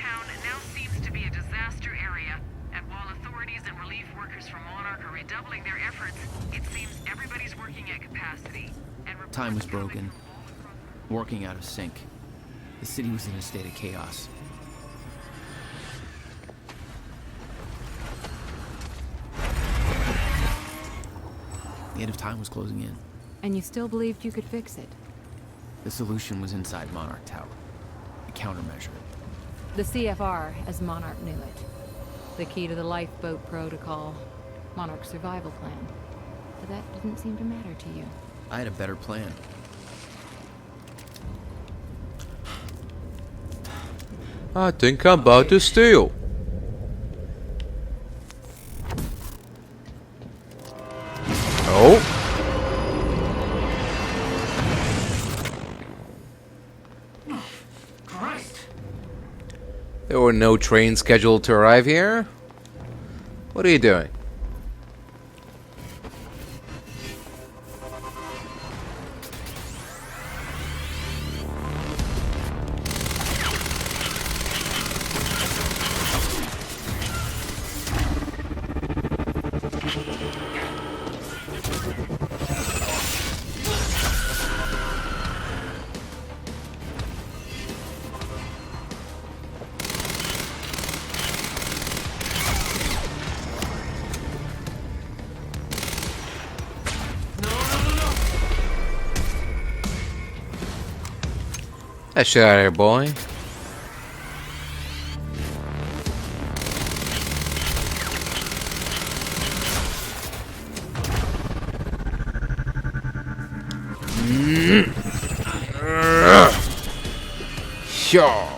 town now seems to be a disaster area, and while authorities and relief workers from Monarch are redoubling their efforts, it seems everybody's working at capacity. And Time was broken, working out of sync. The city was in a state of chaos. The end of time was closing in. And you still believed you could fix it? The solution was inside Monarch Tower. A countermeasure. The CFR, as Monarch knew it. The key to the lifeboat protocol. Monarch's survival plan. But that didn't seem to matter to you. I had a better plan. I think I'm about to steal. Oh. Christ. There were no trains scheduled to arrive here. What are you doing? That shit out of here, boy. Sure.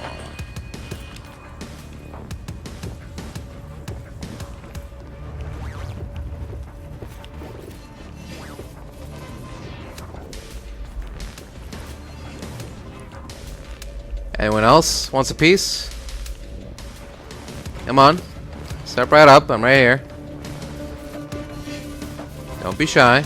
Anyone else wants a piece? Come on. Step right up. I'm right here. Don't be shy.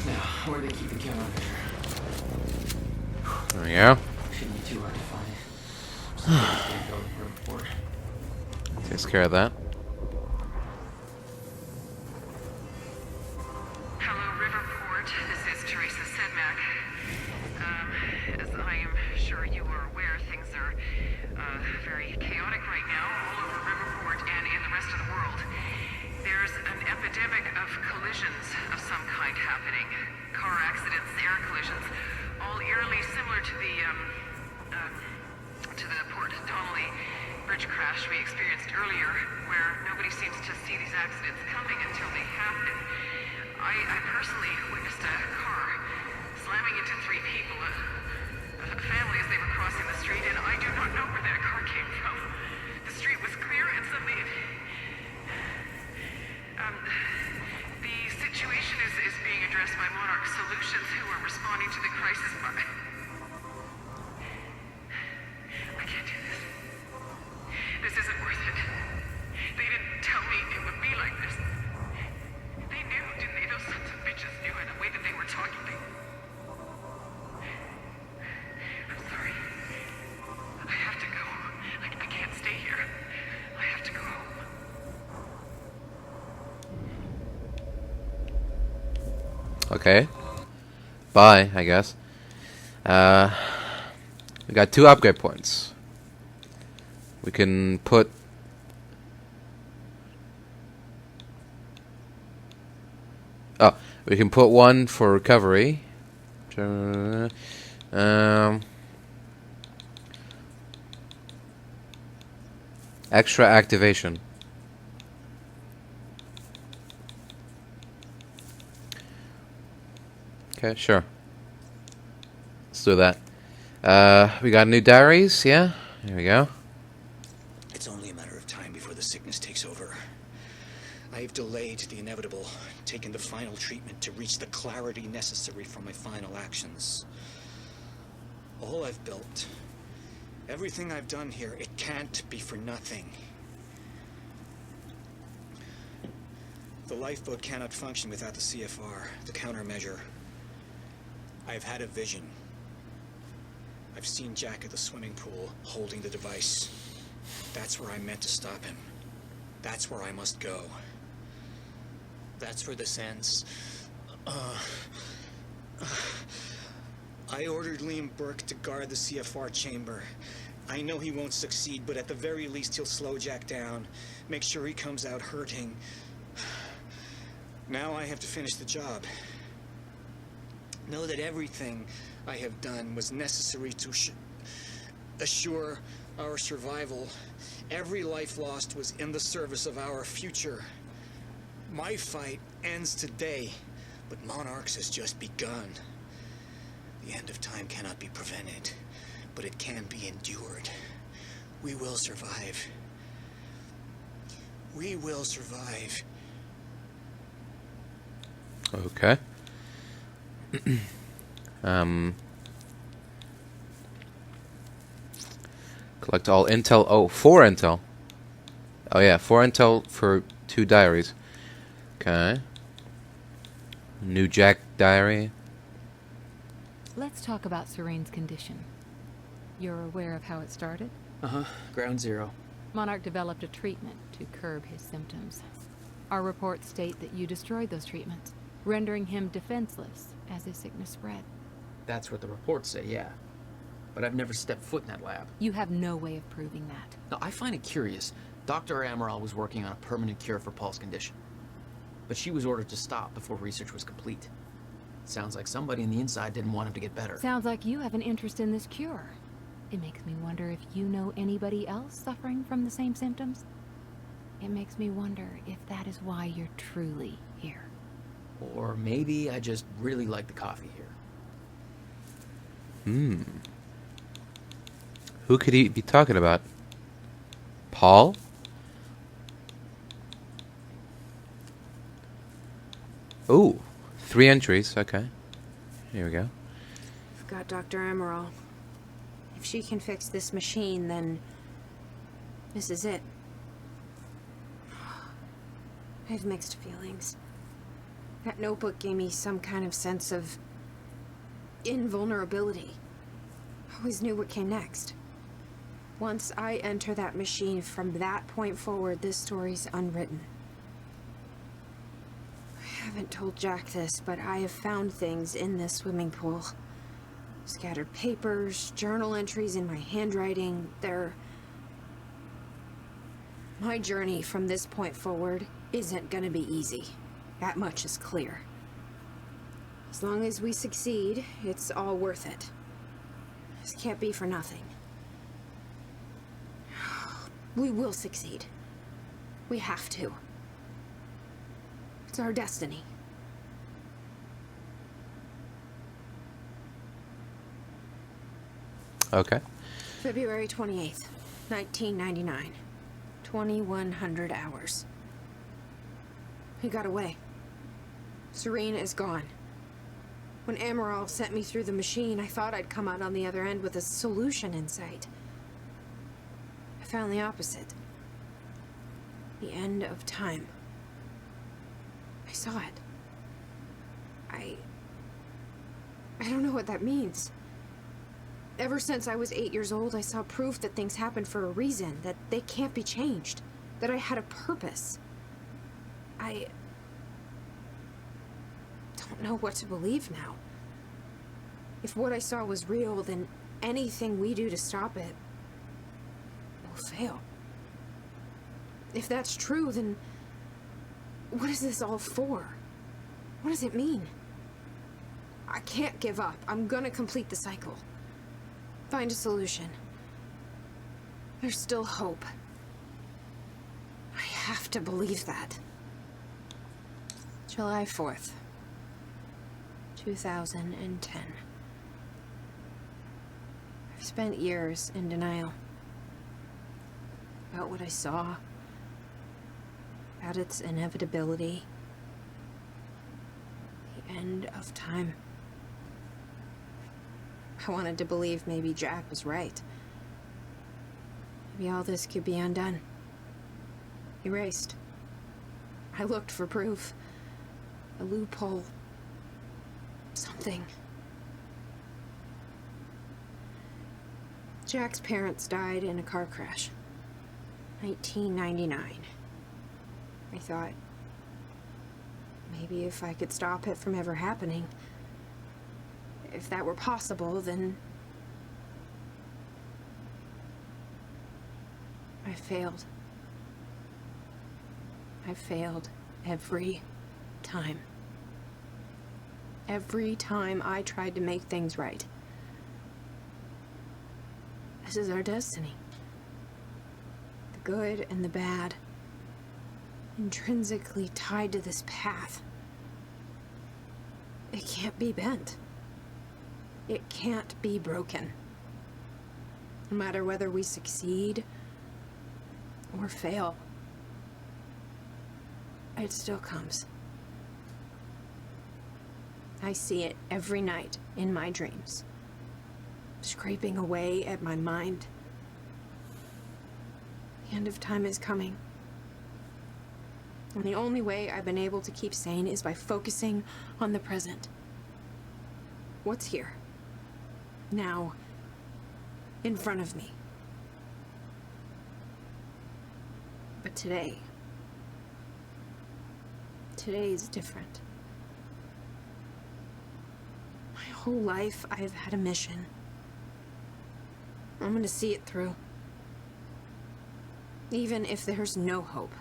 Now, where do they keep the countermeasure? There we go. Shouldn't be too hard to find. Just can't go to the report. Takes care of that. Hello, Riverport. This is Teresa Sedmak. As I am sure you are aware, things are very chaotic right now all over Riverport and in the rest of the world. There's an epidemic of collisions of some kind happening. Car accidents, air collisions, all eerily similar to the Port Donnelly bridge crash we experienced earlier, where nobody seems to see these accidents coming until they happen. I personally witnessed a car slamming into three people, a family as they were crossing the street, and I do not know where that car came from. The street was clear and suddenly the situation is being addressed by Monarch Solutions, who are responding to the crisis by... I can't do this. This isn't worth it. They didn't tell me it would be like this. They knew, didn't they? Those sons of bitches knew in the way that they were talking. I'm sorry. I have to go. I can't stay here. I have to go home. Okay. Bye, I guess. We got 2 upgrade points. We can put... Oh, we can put 1 for recovery. Extra activation. Okay, sure. Let's do that. We got new diaries, yeah? Here we go. It's only a matter of time before the sickness takes over. I have delayed the inevitable, taken the final treatment to reach the clarity necessary for my final actions. All I've built Everything I've done here, it can't be for nothing. The lifeboat cannot function without the CFR, the countermeasure. I've had a vision. I've seen Jack at the swimming pool, holding the device. That's where I meant to stop him. That's where I must go. That's where this ends. I ordered Liam Burke to guard the CFR chamber. I know he won't succeed, but at the very least he'll slow Jack down, make sure he comes out hurting. Now I have to finish the job. Know that everything I have done was necessary to assure our survival. Every life lost was in the service of our future. My fight ends today, but Monarch's has just begun. The end of time cannot be prevented, but it can be endured. We will survive. We will survive. Okay. Collect all intel. Oh, 4 intel. Oh yeah, 4 intel for 2 diaries. Okay. New Jack diary. Let's talk about Serene's condition. You're aware of how it started? Uh-huh. Ground zero. Monarch developed a treatment to curb his symptoms. Our reports state that you destroyed those treatments, rendering him defenseless as his sickness spread. That's what the reports say, yeah. But I've never stepped foot in that lab. You have no way of proving that. Now, I find it curious. Dr. Amaral was working on a permanent cure for Paul's condition. But she was ordered to stop before research was complete. Sounds like somebody on the inside didn't want him to get better. Sounds like you have an interest in this cure. It makes me wonder if you know anybody else suffering from the same symptoms. It makes me wonder if that is why you're truly here. Or maybe I just really like the coffee here. Who could he be talking about? Paul? Ooh, 3 entries. Okay. Here we go. I've got Dr. Amaral. If she can fix this machine, then this is it. I have mixed feelings. That notebook gave me some kind of sense of invulnerability. I always knew what came next. Once I enter that machine, from that point forward, this story's unwritten. I haven't told Jack this, but I have found things in this swimming pool. Scattered papers, journal entries in my handwriting. My journey from this point forward isn't gonna be easy. That much is clear. As long as we succeed, it's all worth it. This can't be for nothing. We will succeed. We have to. It's our destiny. Okay. February 28th, 1999. 2100 hours. He got away. Serene is gone. When Amaral sent me through the machine, I thought I'd come out on the other end with a solution in sight. I found the opposite. The end of time. I saw it. I don't know what that means. Ever since I was 8 years old, I saw proof that things happen for a reason, that they can't be changed, that I had a purpose. I don't know what to believe now. If what I saw was real, then anything we do to stop it will fail. If that's true, then what is this all for? What does it mean? I can't give up. I'm gonna complete the cycle. Find a solution. There's still hope. I have to believe that. July 4th, 2010. I've spent years in denial about what I saw, about its inevitability, the end of time. I wanted to believe maybe Jack was right. Maybe all this could be undone. Erased. I looked for proof. A loophole. Something. Jack's parents died in a car crash. 1999. I thought, maybe if I could stop it from ever happening, if that were possible, then I failed. I failed every time. Every time I tried to make things right. This is our destiny. The good and the bad, intrinsically tied to this path. It can't be bent. It can't be broken. No matter whether we succeed or fail, it still comes. I see it every night in my dreams, scraping away at my mind. The end of time is coming. And the only way I've been able to keep sane is by focusing on the present. What's here? Now, in front of me. But today is different. My whole life, I've had a mission. I'm gonna see it through. Even if there's no hope.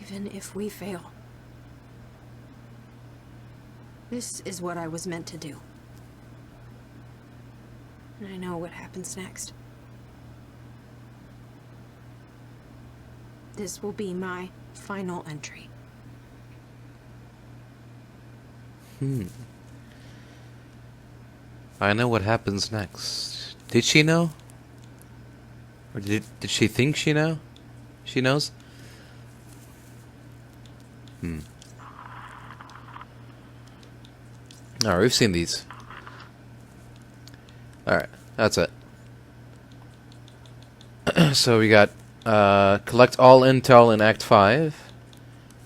Even if we fail. This is what I was meant to do. And I know what happens next. This will be my final entry. I know what happens next. Did she know? Or did she think she know? She knows? Alright, we've seen these. Alright, that's it. So we got collect all intel in Act 5.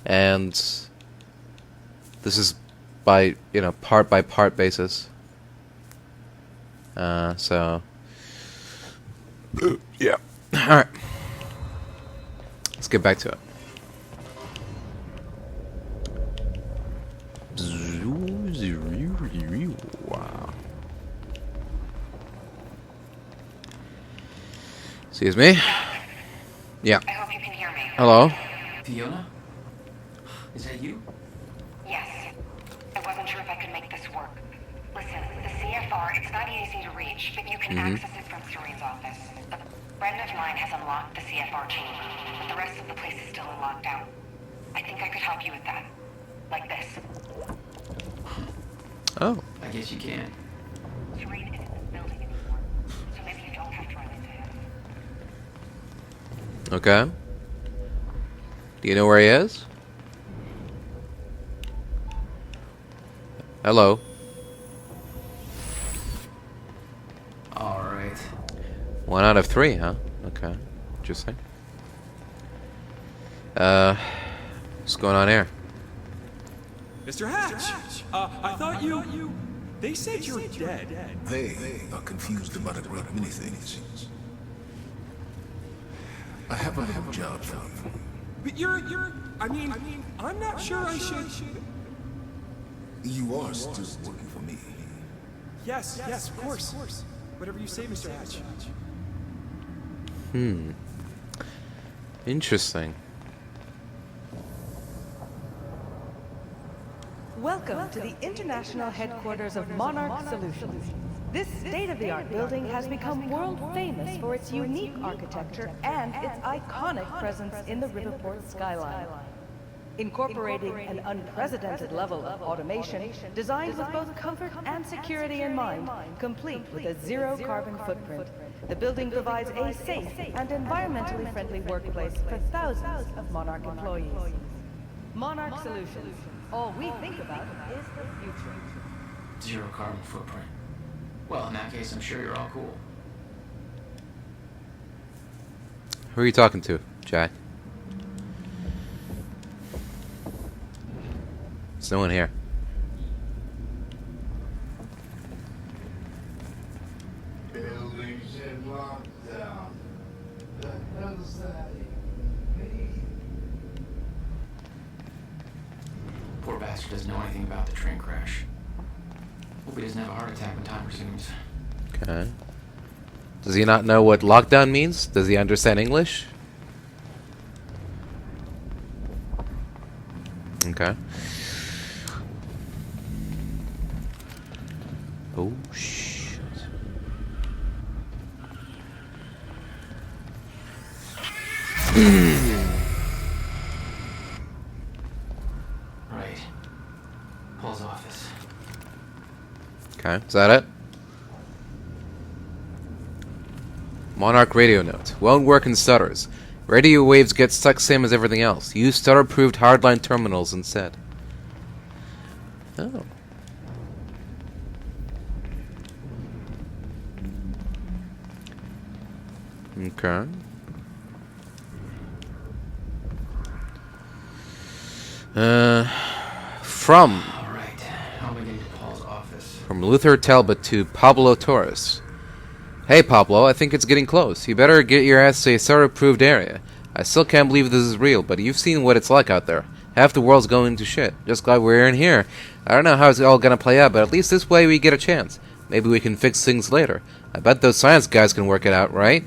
And this is by, part by part basis. So yeah. Alright. Let's get back to it. Wow. Excuse me? Yeah. I hope you can hear me. Hello? Fiona? Is that you? Yes. I wasn't sure if I could make this work. Listen, the CFR, it's not easy to reach, but you can access it from Serene's office. A friend of mine has unlocked the CFR chamber, but the rest of the place is still in lockdown. I think I could help you with that. Like this. Oh. I guess you can. Serene isn't in the building anymore, so maybe you don't have to run into him. Okay. Do you know where he is? Hello. Alright. 1 out of 3, huh? Okay. Interesting. What's going on here? Mr. Hatch! I thought you... They said you're dead. They are confused about a great many things. I have a little job for you. But I mean, I'm not sure I should... You are still working for me. Yes, of course. Whatever you say, Mr. Hatch. Interesting. Welcome to the international headquarters of Monarch Solutions. This state-of-the-art building has become world famous for its unique architecture and its iconic presence in the Riverport skyline. Incorporating an unprecedented level of automation designed with both comfort and security in mind, complete with a zero-carbon footprint, the building provides a safe and environmentally friendly workplace for thousands of Monarch employees. Monarch Solutions. All we think about is the future. Zero carbon footprint. Well, in that case, I'm sure you're all cool. Who are you talking to, Jack? There's no one here. Buildings in lockdown. The hell's that mean? Poor bastard doesn't know anything about the train crash. Hope he doesn't have a heart attack when time resumes. Okay. Does he not know what lockdown means? Does he understand English? Okay. Oh, shit. Right. Paul's office. Okay, is that it? Monarch radio note. Won't work in stutters. Radio waves get stuck same as everything else. Use stutter-proofed hardline terminals instead. Oh. Okay. From All right. How am I getting to Paul's office? From Luther Talbot to Pablo Torres. Hey Pablo, I think it's getting close. You better get your ass to a stutter-approved area. I still can't believe this is real, but you've seen what it's like out there. Half the world's going to shit. Just glad we're in here. I don't know how it's all gonna play out, but at least this way we get a chance. Maybe we can fix things later. I bet those science guys can work it out, right?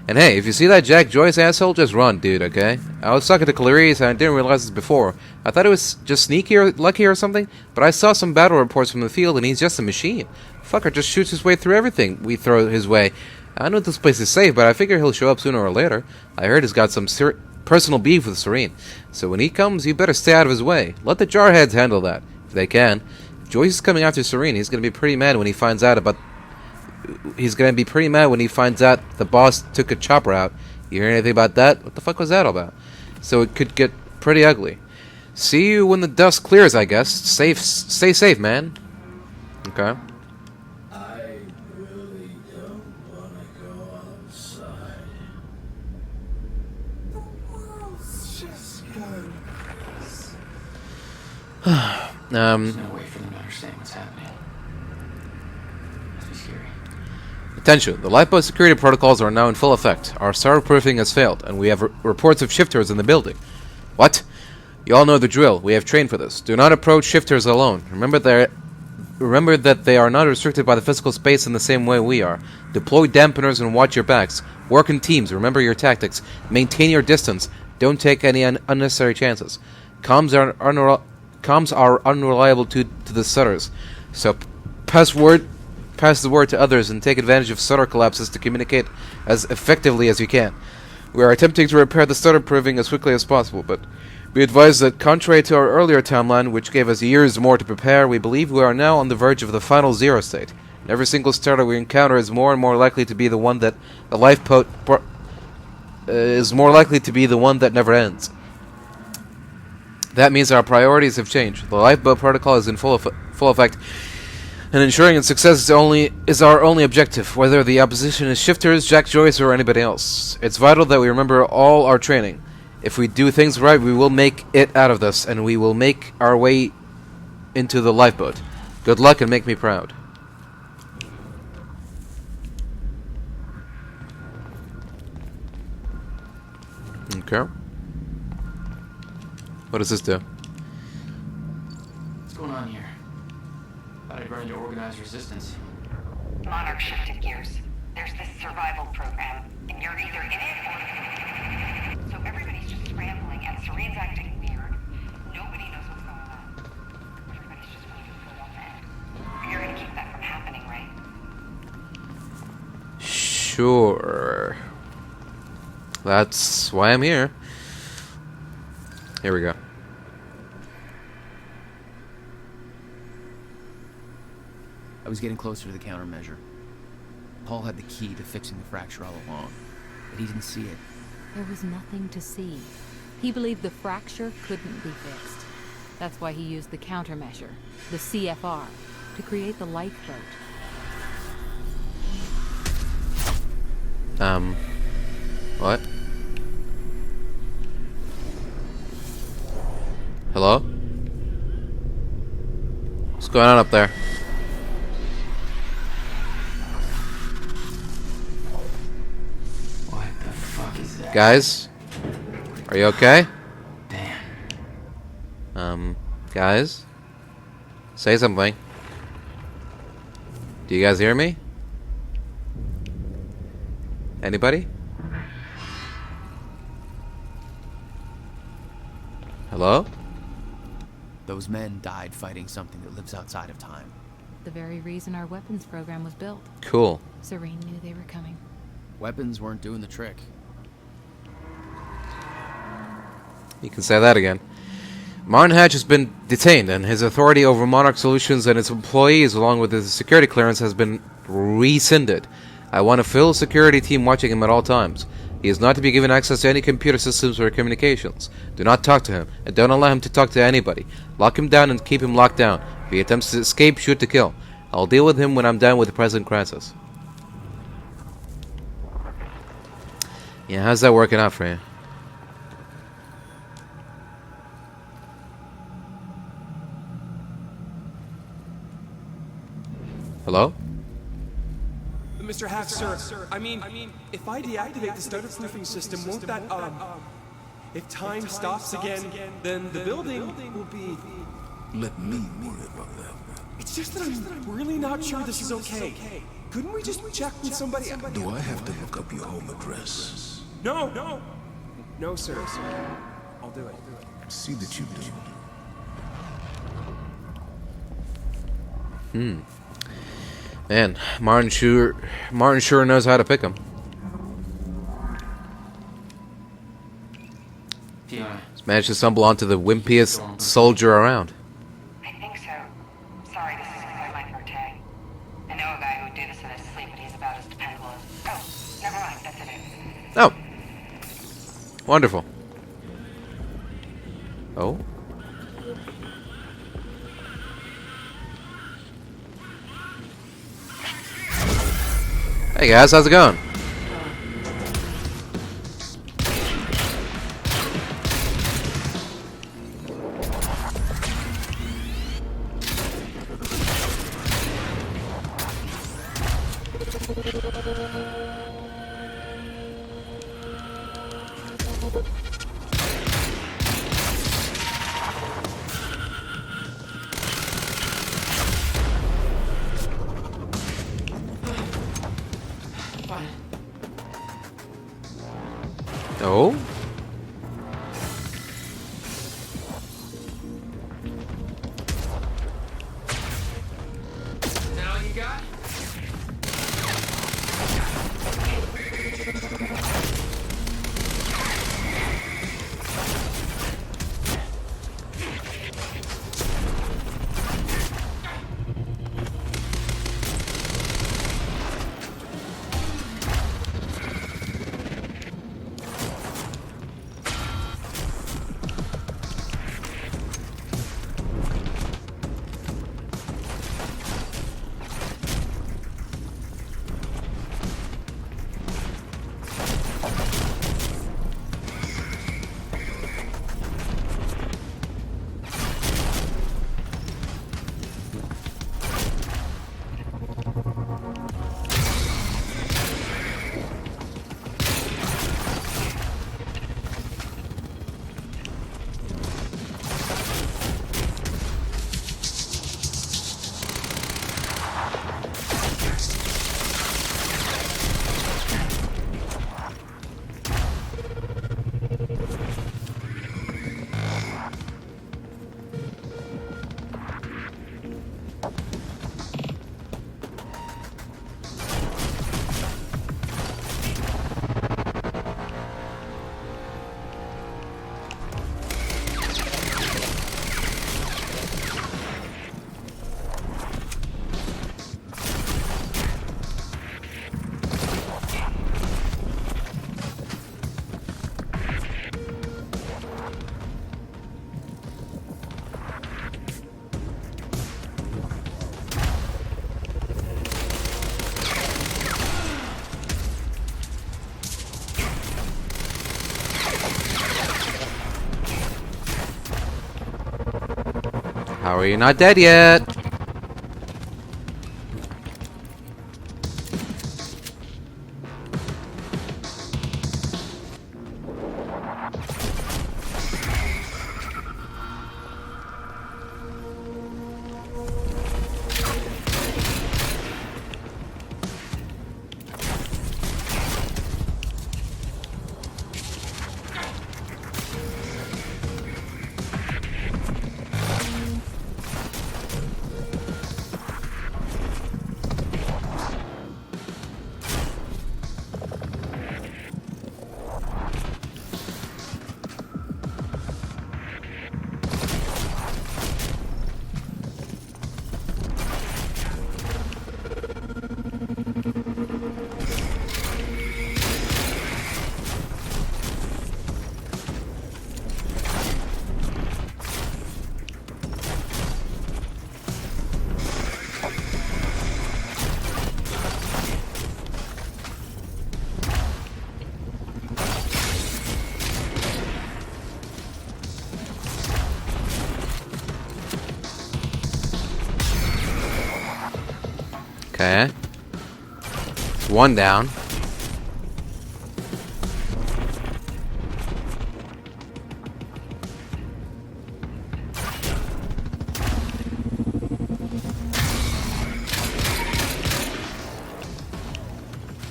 And hey, if you see that Jack Joyce asshole, just run, dude, okay? I was talking to Clarice and I didn't realize this before. I thought it was just sneaky or lucky or something, but I saw some battle reports from the field and he's just a machine. Fucker just shoots his way through everything we throw his way. I know this place is safe, but I figure he'll show up sooner or later. I heard he's got some personal beef with Serene. So when he comes, you better stay out of his way. Let the jarheads handle that, if they can. If Joyce is coming after Serene, he's going to be pretty mad when he finds out about... He's going to be pretty mad when he finds out the boss took a chopper out. You hear anything about that? What the fuck was that all about? So it could get pretty ugly. See you when the dust clears, I guess. Stay safe, man. Okay. I really don't want to go outside. The world's just chaos. There's no way for them to understand what's happening. Must be scary. Attention, the lifeboat security protocols are now in full effect. Our starter-proofing has failed, and we have reports of shifters in the building. What? You all know the drill. We have trained for this. Do not approach shifters alone. Remember that they are not restricted by the physical space in the same way we are. Deploy dampeners and watch your backs. Work in teams. Remember your tactics. Maintain your distance. Don't take any unnecessary chances. Comms are unreliable to the stutters. So pass the word to others and take advantage of stutter collapses to communicate as effectively as you can. We are attempting to repair the stutter proofing as quickly as possible, but be advised that contrary to our earlier timeline, which gave us years more to prepare, we believe we are now on the verge of the final zero state. And every single stutter we encounter is more and more likely to be the one that the lifeboat is more likely to be the one that never ends. That means our priorities have changed. The lifeboat protocol is in full effect, and ensuring its success is our only objective, whether the opposition is shifters, Jack Joyce, or anybody else. It's vital that we remember all our training. If we do things right, we will make it out of this, and we will make our way into the lifeboat. Good luck and make me proud. Okay. What does this do? What's going on here? Thought I'd run into organized resistance. Monarch shifted gears. There's this survival program, and you're either in it or... So everybody's just scrambling, and Serene's acting weird. Nobody knows what's going on. Everybody's just waiting for one end. You're gonna keep that from happening, right? Sure. That's why I'm here. Here we go. I was getting closer to the countermeasure. Paul had the key to fixing the fracture all along, but he didn't see it. There was nothing to see. He believed the fracture couldn't be fixed. That's why he used the countermeasure, the CFR, to create the lifeboat. What? Hello? What's going on up there? What the fuck is that? Guys? Are you okay? Damn. Guys? Say something. Do you guys hear me? Anybody? Hello? Those men died fighting something that lives outside of time. The very reason our weapons program was built. Cool. Serene knew they were coming. Weapons weren't doing the trick. You can say that again. Martin Hatch has been detained, and his authority over Monarch Solutions and its employees, along with his security clearance, has been rescinded. I want a full security team watching him at all times. He is not to be given access to any computer systems or communications. Do not talk to him, and don't allow him to talk to anybody. Lock him down and keep him locked down. If he attempts to escape, shoot to kill. I'll deal with him when I'm done with the present crisis. Yeah, how's that working out for you? Hello? Mr. Hatch, sir. I mean, if I deactivate the stutter-proofing system, won't that, if time stops again, then the building will be... Let me worry about that. It's just that I'm really not sure this is okay. Couldn't we just check with somebody? Do I have to look up your home address? No, sir. I'll do it. See that you do. Man, Martin sure knows how to pick him. Fiona. He's managed to stumble onto the wimpiest soldier around. I think so. Sorry, this isn't quite my forte. I know a guy who would do this in his sleep, but he's about as dependable as... Oh, never mind, that's it. Oh. Wonderful. Oh. Hey guys, how's it going? Oh? Now you got? How are you not dead yet? Okay. One down.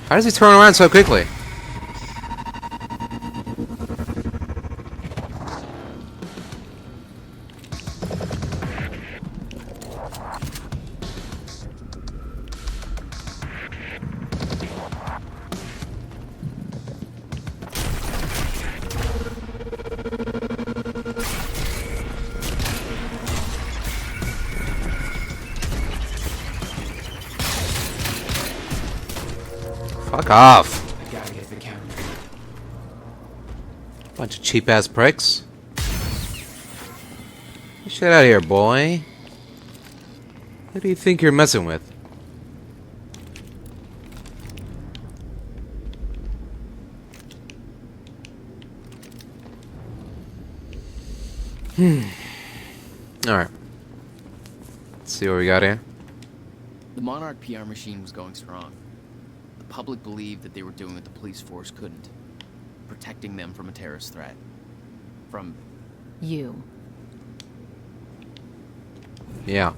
How does he turn around so quickly? Fuck off. I gotta get the countermeasure. Bunch of cheap ass pricks. Get shit out of here, boy. Who do you think you're messing with? Alright. Let's see what we got here. The Monarch PR machine was going strong. The public believed that they were doing what the police force couldn't. Protecting them from a terrorist threat. From... You. Yeah.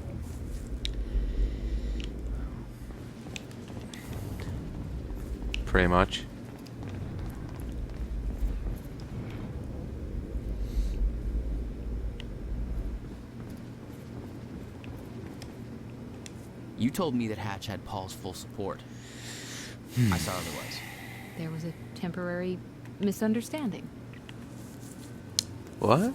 Pretty much. You told me that Hatch had Paul's full support. I saw otherwise. There was a temporary misunderstanding. What?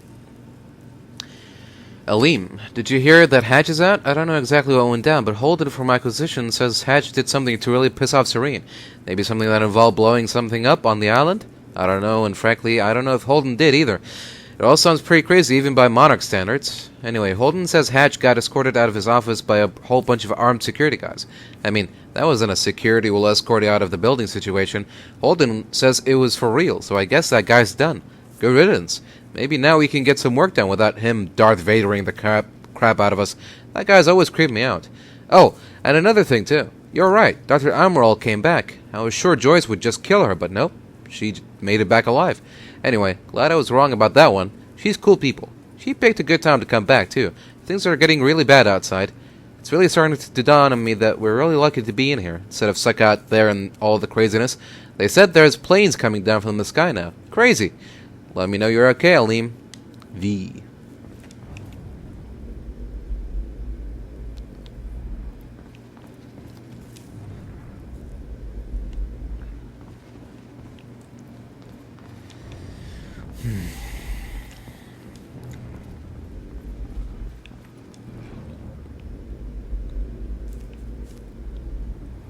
Aleem, did you hear that Hatch is out? I don't know exactly what went down, but Holden from Acquisition says Hatch did something to really piss off Serene. Maybe something that involved blowing something up on the island? I don't know, and frankly, I don't know if Holden did either. It all sounds pretty crazy, even by Monarch standards. Anyway, Holden says Hatch got escorted out of his office by a whole bunch of armed security guys. I mean, that wasn't a security will escort you out of the building situation. Holden says it was for real, so I guess that guy's done. Good riddance. Maybe now we can get some work done without him Darth Vadering the crap out of us. That guy's always creeped me out. Oh, and another thing too. You're right, Dr. Amaral came back. I was sure Joyce would just kill her, but nope. She made it back alive. Anyway, glad I was wrong about that one. She's cool people. She picked a good time to come back, too. Things are getting really bad outside. It's really starting to dawn on me that we're really lucky to be in here, instead of stuck out there in all the craziness. They said there's planes coming down from the sky now. Crazy. Let me know you're okay, Aleem. V.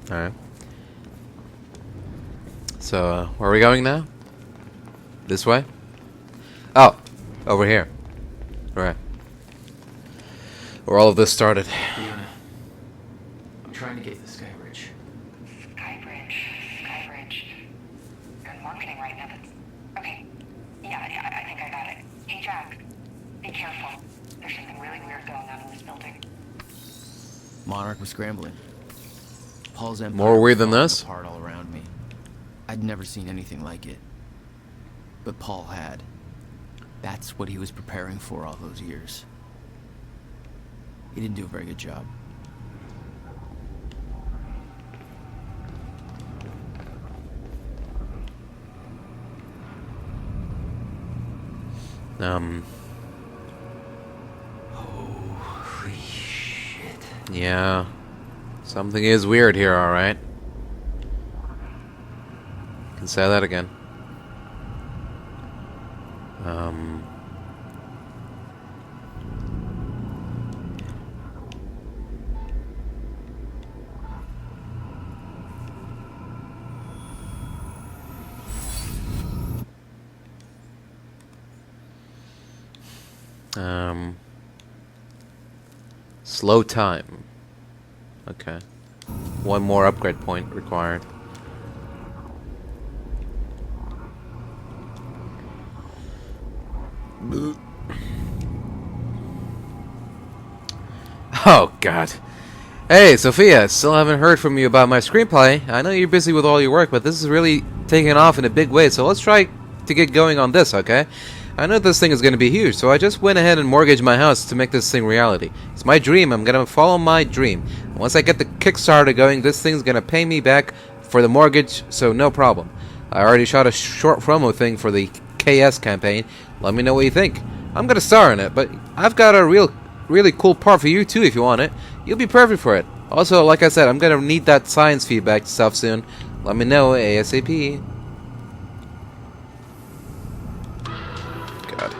Alright. So, where are we going now? This way? Oh, over here. Right. Where all of this started. Fiona, I'm trying to get this guy rich. Skybridge. You're in marketing right now. That's... Okay. Yeah, I think I got it. Hey, Jack. Be careful. There's something really weird going on in this building. Monarch was scrambling. Paul's empire More weird was than falling this? apart all around me. I'd never seen anything like it. But Paul had. That's what he was preparing for all those years. He didn't do a very good job. Holy shit. Yeah. Something is weird here, alright. Can say that again. Slow time. Okay. One more upgrade point required. Oh, God. Hey, Sophia, still haven't heard from you about my screenplay. I know you're busy with all your work, but this is really taking off in a big way, so let's try to get going on this, okay? I know this thing is going to be huge, so I just went ahead and mortgaged my house to make this thing reality. It's my dream. I'm going to follow my dream. Once I get the Kickstarter going, this thing's going to pay me back for the mortgage, so no problem. I already shot a short promo thing for the KS campaign. Let me know what you think. I'm going to star in it, but I've got a really cool part for you too if you want it. You'll be perfect for it. Also, like I said, I'm going to need that science feedback stuff soon. Let me know ASAP. God.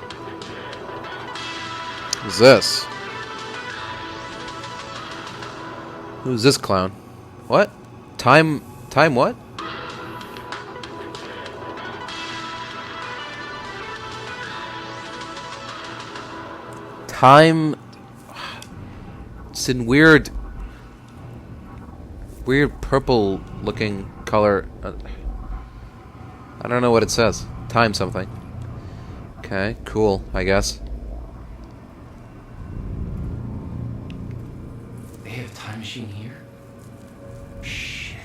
Who's this? Who's this clown? What? Time what? Time... It's in weird purple looking color. I don't know what it says. Time something. Okay, cool, I guess. They have a time machine here? Shit.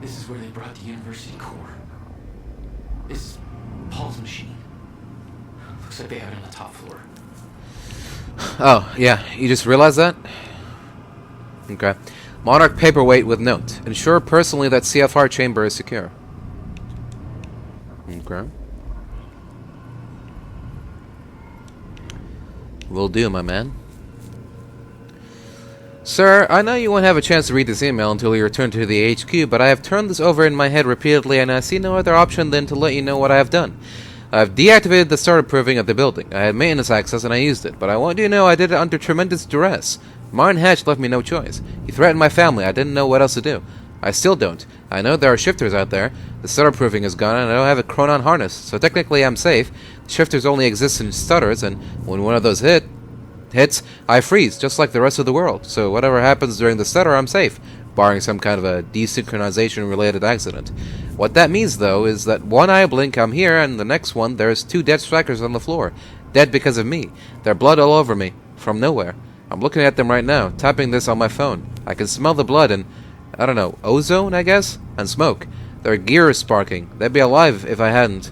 This is where they brought the university core. This is Paul's machine. Looks like they have it on the top floor. Oh, yeah, you just realized that? Okay. Monarch paperweight with note. Ensure personally that CFR chamber is secure. Okay. Will do, my man. Sir, I know you won't have a chance to read this email until you return to the HQ, but I have turned this over in my head repeatedly and I see no other option than to let you know what I have done. I've deactivated the starter proofing of the building. I had maintenance access and I used it, but I want you to know I did it under tremendous duress. Martin Hatch left me no choice. He threatened my family. I didn't know what else to do. I still don't. I know there are shifters out there. The starter proofing is gone and I don't have a chronon harness, so technically I'm safe. The shifters only exist in stutters, and when one of those hits, I freeze, just like the rest of the world. So whatever happens during the stutter, I'm safe, barring some kind of a desynchronization-related accident. What that means, though, is that one eye blink, I'm here, and the next one, there's 2 dead strikers on the floor. Dead because of me. Their blood all over me. From nowhere. I'm looking at them right now, tapping this on my phone. I can smell the blood and, I don't know, ozone, I guess? And smoke. Their gear is sparking. They'd be alive if I hadn't.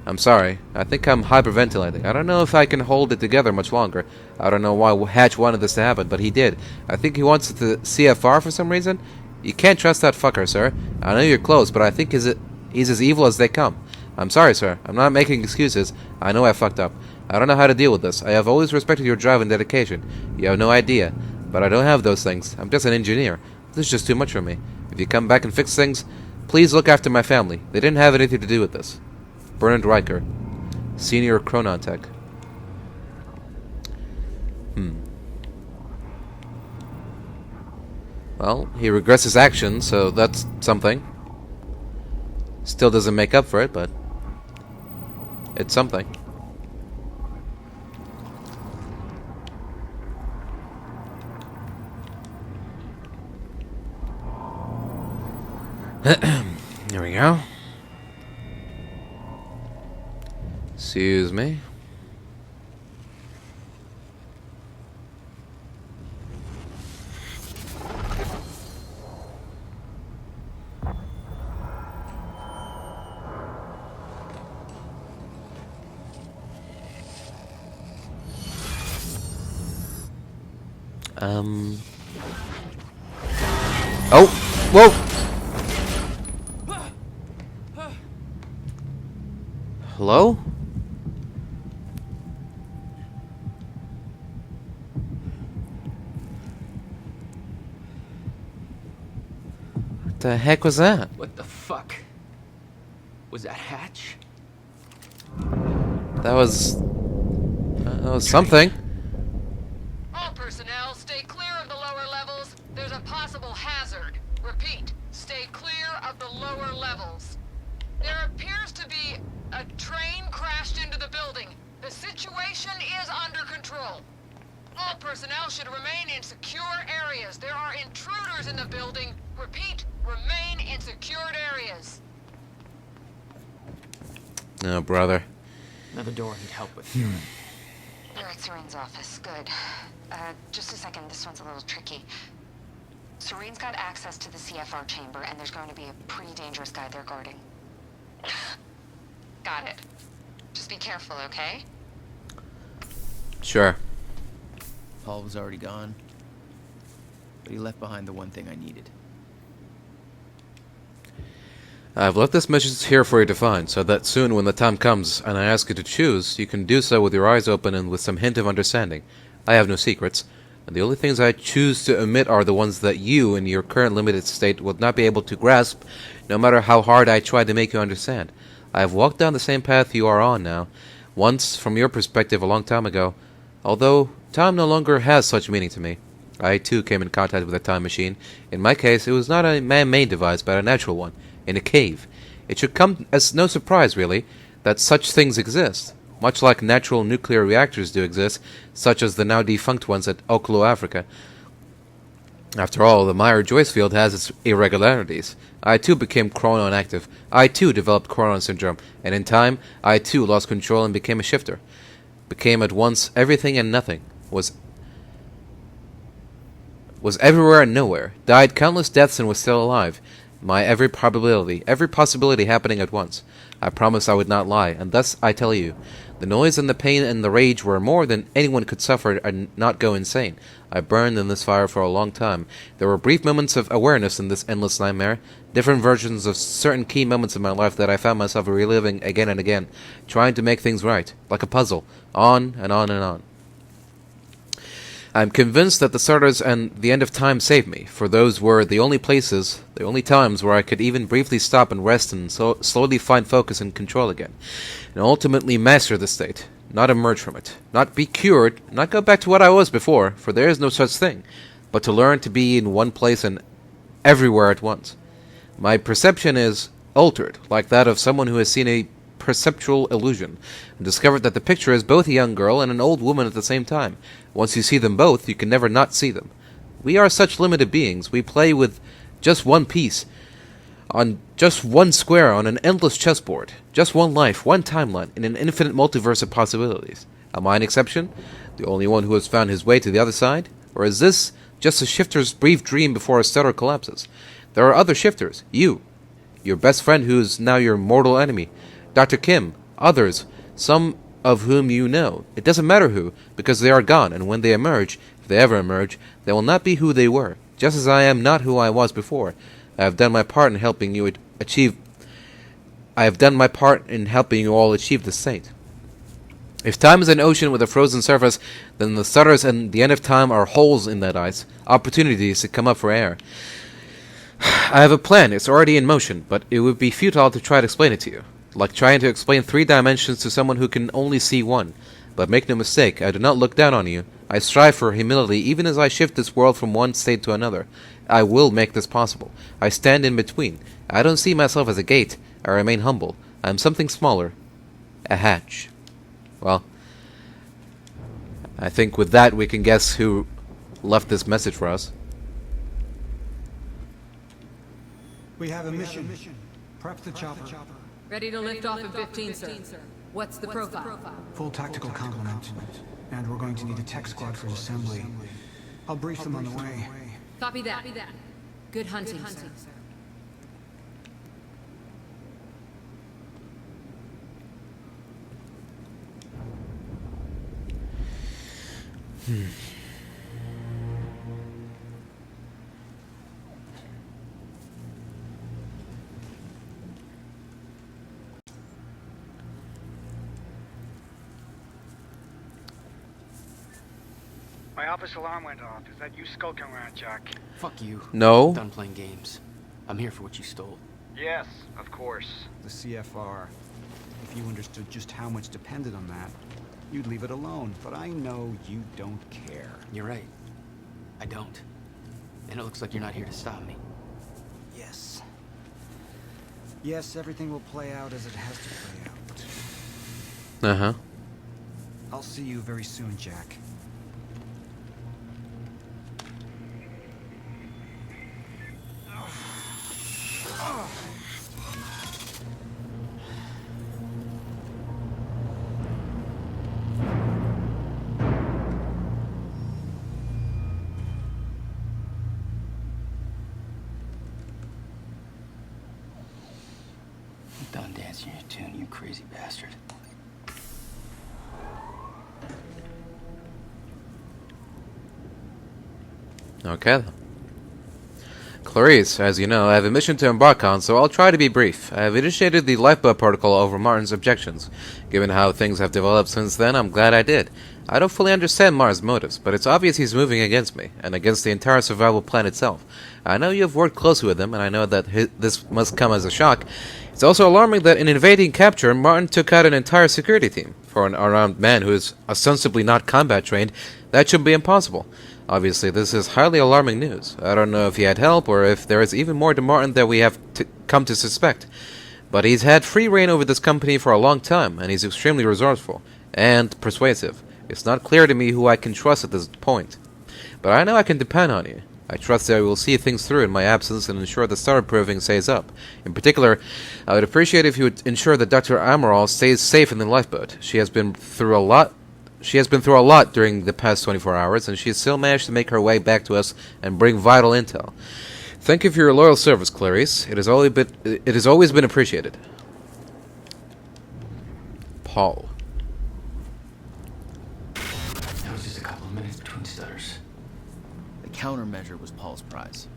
I'm sorry. I think I'm hyperventilating. I don't know if I can hold it together much longer. I don't know why Hatch wanted this to happen, but he did. I think he wants it to CFR for some reason. You can't trust that fucker, sir. I know you're close, but I think he's as evil as they come. I'm sorry, sir. I'm not making excuses. I know I fucked up. I don't know how to deal with this. I have always respected your drive and dedication. You have no idea. But I don't have those things. I'm just an engineer. This is just too much for me. If you come back and fix things, please look after my family. They didn't have anything to do with this. Bernard Riker, Senior Chronon Tech. Well, he regrets his actions, so that's something. Still doesn't make up for it, but it's something. There we go. Excuse me. Oh! Whoa! Hello? What the heck was that? What the fuck? Was that Hatch? That was something. All personnel, stay clear of the lower levels. There's a possible hazard. Repeat, stay clear of the lower levels. There appears to be a train crashed into the building. The situation is under control. All personnel should remain in secure areas. There are intruders in the building. Repeat, remain in secured areas. Oh, brother. Another door I need help with. You're at Serene's office. Good. Just a second. This one's a little tricky. Serene's got access to the CFR chamber, and there's going to be a pretty dangerous guy there guarding. Got it. Just be careful, okay? Sure. Paul was already gone, but he left behind the one thing I needed. I've left this message here for you to find, so that soon when the time comes and I ask you to choose, you can do so with your eyes open and with some hint of understanding. I have no secrets, and the only things I choose to omit are the ones that you, in your current limited state, would not be able to grasp, no matter how hard I try to make you understand. I have walked down the same path you are on now, once, from your perspective, a long time ago, although time no longer has such meaning to me. I, too, came in contact with a time machine. In my case, it was not a man-made device, but a natural one. In a cave. It should come as no surprise, really, that such things exist, much like natural nuclear reactors do exist, such as the now defunct ones at Oklo, Africa. After all, the Meyer-Joyce field has its irregularities. I too became chronon active. I too developed chronon syndrome, and in time, I too lost control and became a shifter. Became at once everything and nothing. Was everywhere and nowhere. Died countless deaths and was still alive. My every possibility happening at once. I promised I would not lie, and thus I tell you. The noise and the pain and the rage were more than anyone could suffer and not go insane. I burned in this fire for a long time. There were brief moments of awareness in this endless nightmare, different versions of certain key moments in my life that I found myself reliving again and again, trying to make things right, like a puzzle, on and on and on. I am convinced that the starters and the end of time saved me, for those were the only places, the only times where I could even briefly stop and rest and slowly find focus and control again, and ultimately master the state, not emerge from it, not be cured, not go back to what I was before, for there is no such thing, but to learn to be in one place and everywhere at once. My perception is altered, like that of someone who has seen a perceptual illusion, and discovered that the picture is both a young girl and an old woman at the same time. Once you see them both, you can never not see them. We are such limited beings. We play with just one piece, on just one square on an endless chessboard, just one life, one timeline, in an infinite multiverse of possibilities. Am I an exception? The only one who has found his way to the other side? Or is this just a shifter's brief dream before a stellar collapses? There are other shifters. You. Your best friend who is now your mortal enemy. Dr. Kim. Others. Some of whom you know. It doesn't matter who, because they are gone, and when they emerge, if they ever emerge, they will not be who they were, just as I am not who I was before. I have done my part in helping you achieve... I have done my part in helping you all achieve this state. If time is an ocean with a frozen surface, then the starters and the end of time are holes in that ice, opportunities to come up for air. I have a plan, it's already in motion, but it would be futile to try to explain it to you. Like trying to explain 3 dimensions to someone who can only see 1. But make no mistake, I do not look down on you. I strive for humility even as I shift this world from one state to another. I will make this possible. I stand in between. I don't see myself as a gate. I remain humble. I am something smaller. A hatch. Well, I think with that we can guess who left this message for us. We have a mission. Prep the chopper. Ready to lift off in 15, sir. What's the profile? Full tactical complement. And we're going to need a tech squad for assembly. I'll brief them on the way. Copy that. Good hunting, sir. My office alarm went off. Is that you skulking around, Jack? Fuck you. No. I'm done playing games. I'm here for what you stole. Yes, of course. The CFR. If you understood just how much depended on that, you'd leave it alone. But I know you don't care. You're right. I don't. And it looks like you're not here to stop me. Yes. Yes, everything will play out as it has to play out. Uh-huh. I'll see you very soon, Jack. Done dancing your tune, you crazy bastard. Okay then. Clarice, as you know, I have a mission to embark on, so I'll try to be brief. I have initiated the lifeboat protocol over Martin's objections. Given how things have developed since then, I'm glad I did. I don't fully understand Mars' motives, but it's obvious he's moving against me, and against the entire survival plan itself. I know you have worked closely with him, and I know that this must come as a shock. It's also alarming that in invading capture, Martin took out an entire security team. For an unarmed man who is ostensibly not combat trained, that should be impossible. Obviously, this is highly alarming news. I don't know if he had help, or if there is even more to Martin that we have come to suspect. But he's had free reign over this company for a long time, and he's extremely resourceful and persuasive. It's not clear to me who I can trust at this point. But I know I can depend on you. I trust that you will see things through in my absence and ensure the star-proving stays up. In particular, I would appreciate if you would ensure that Dr. Amaral stays safe in the lifeboat. She has been through a lot during the past 24 hours, and she has still managed to make her way back to us and bring vital intel. Thank you for your loyal service, Clarice. It has always been appreciated. Paul. That was just a couple of minutes between stutters. The countermeasure was Paul's prize.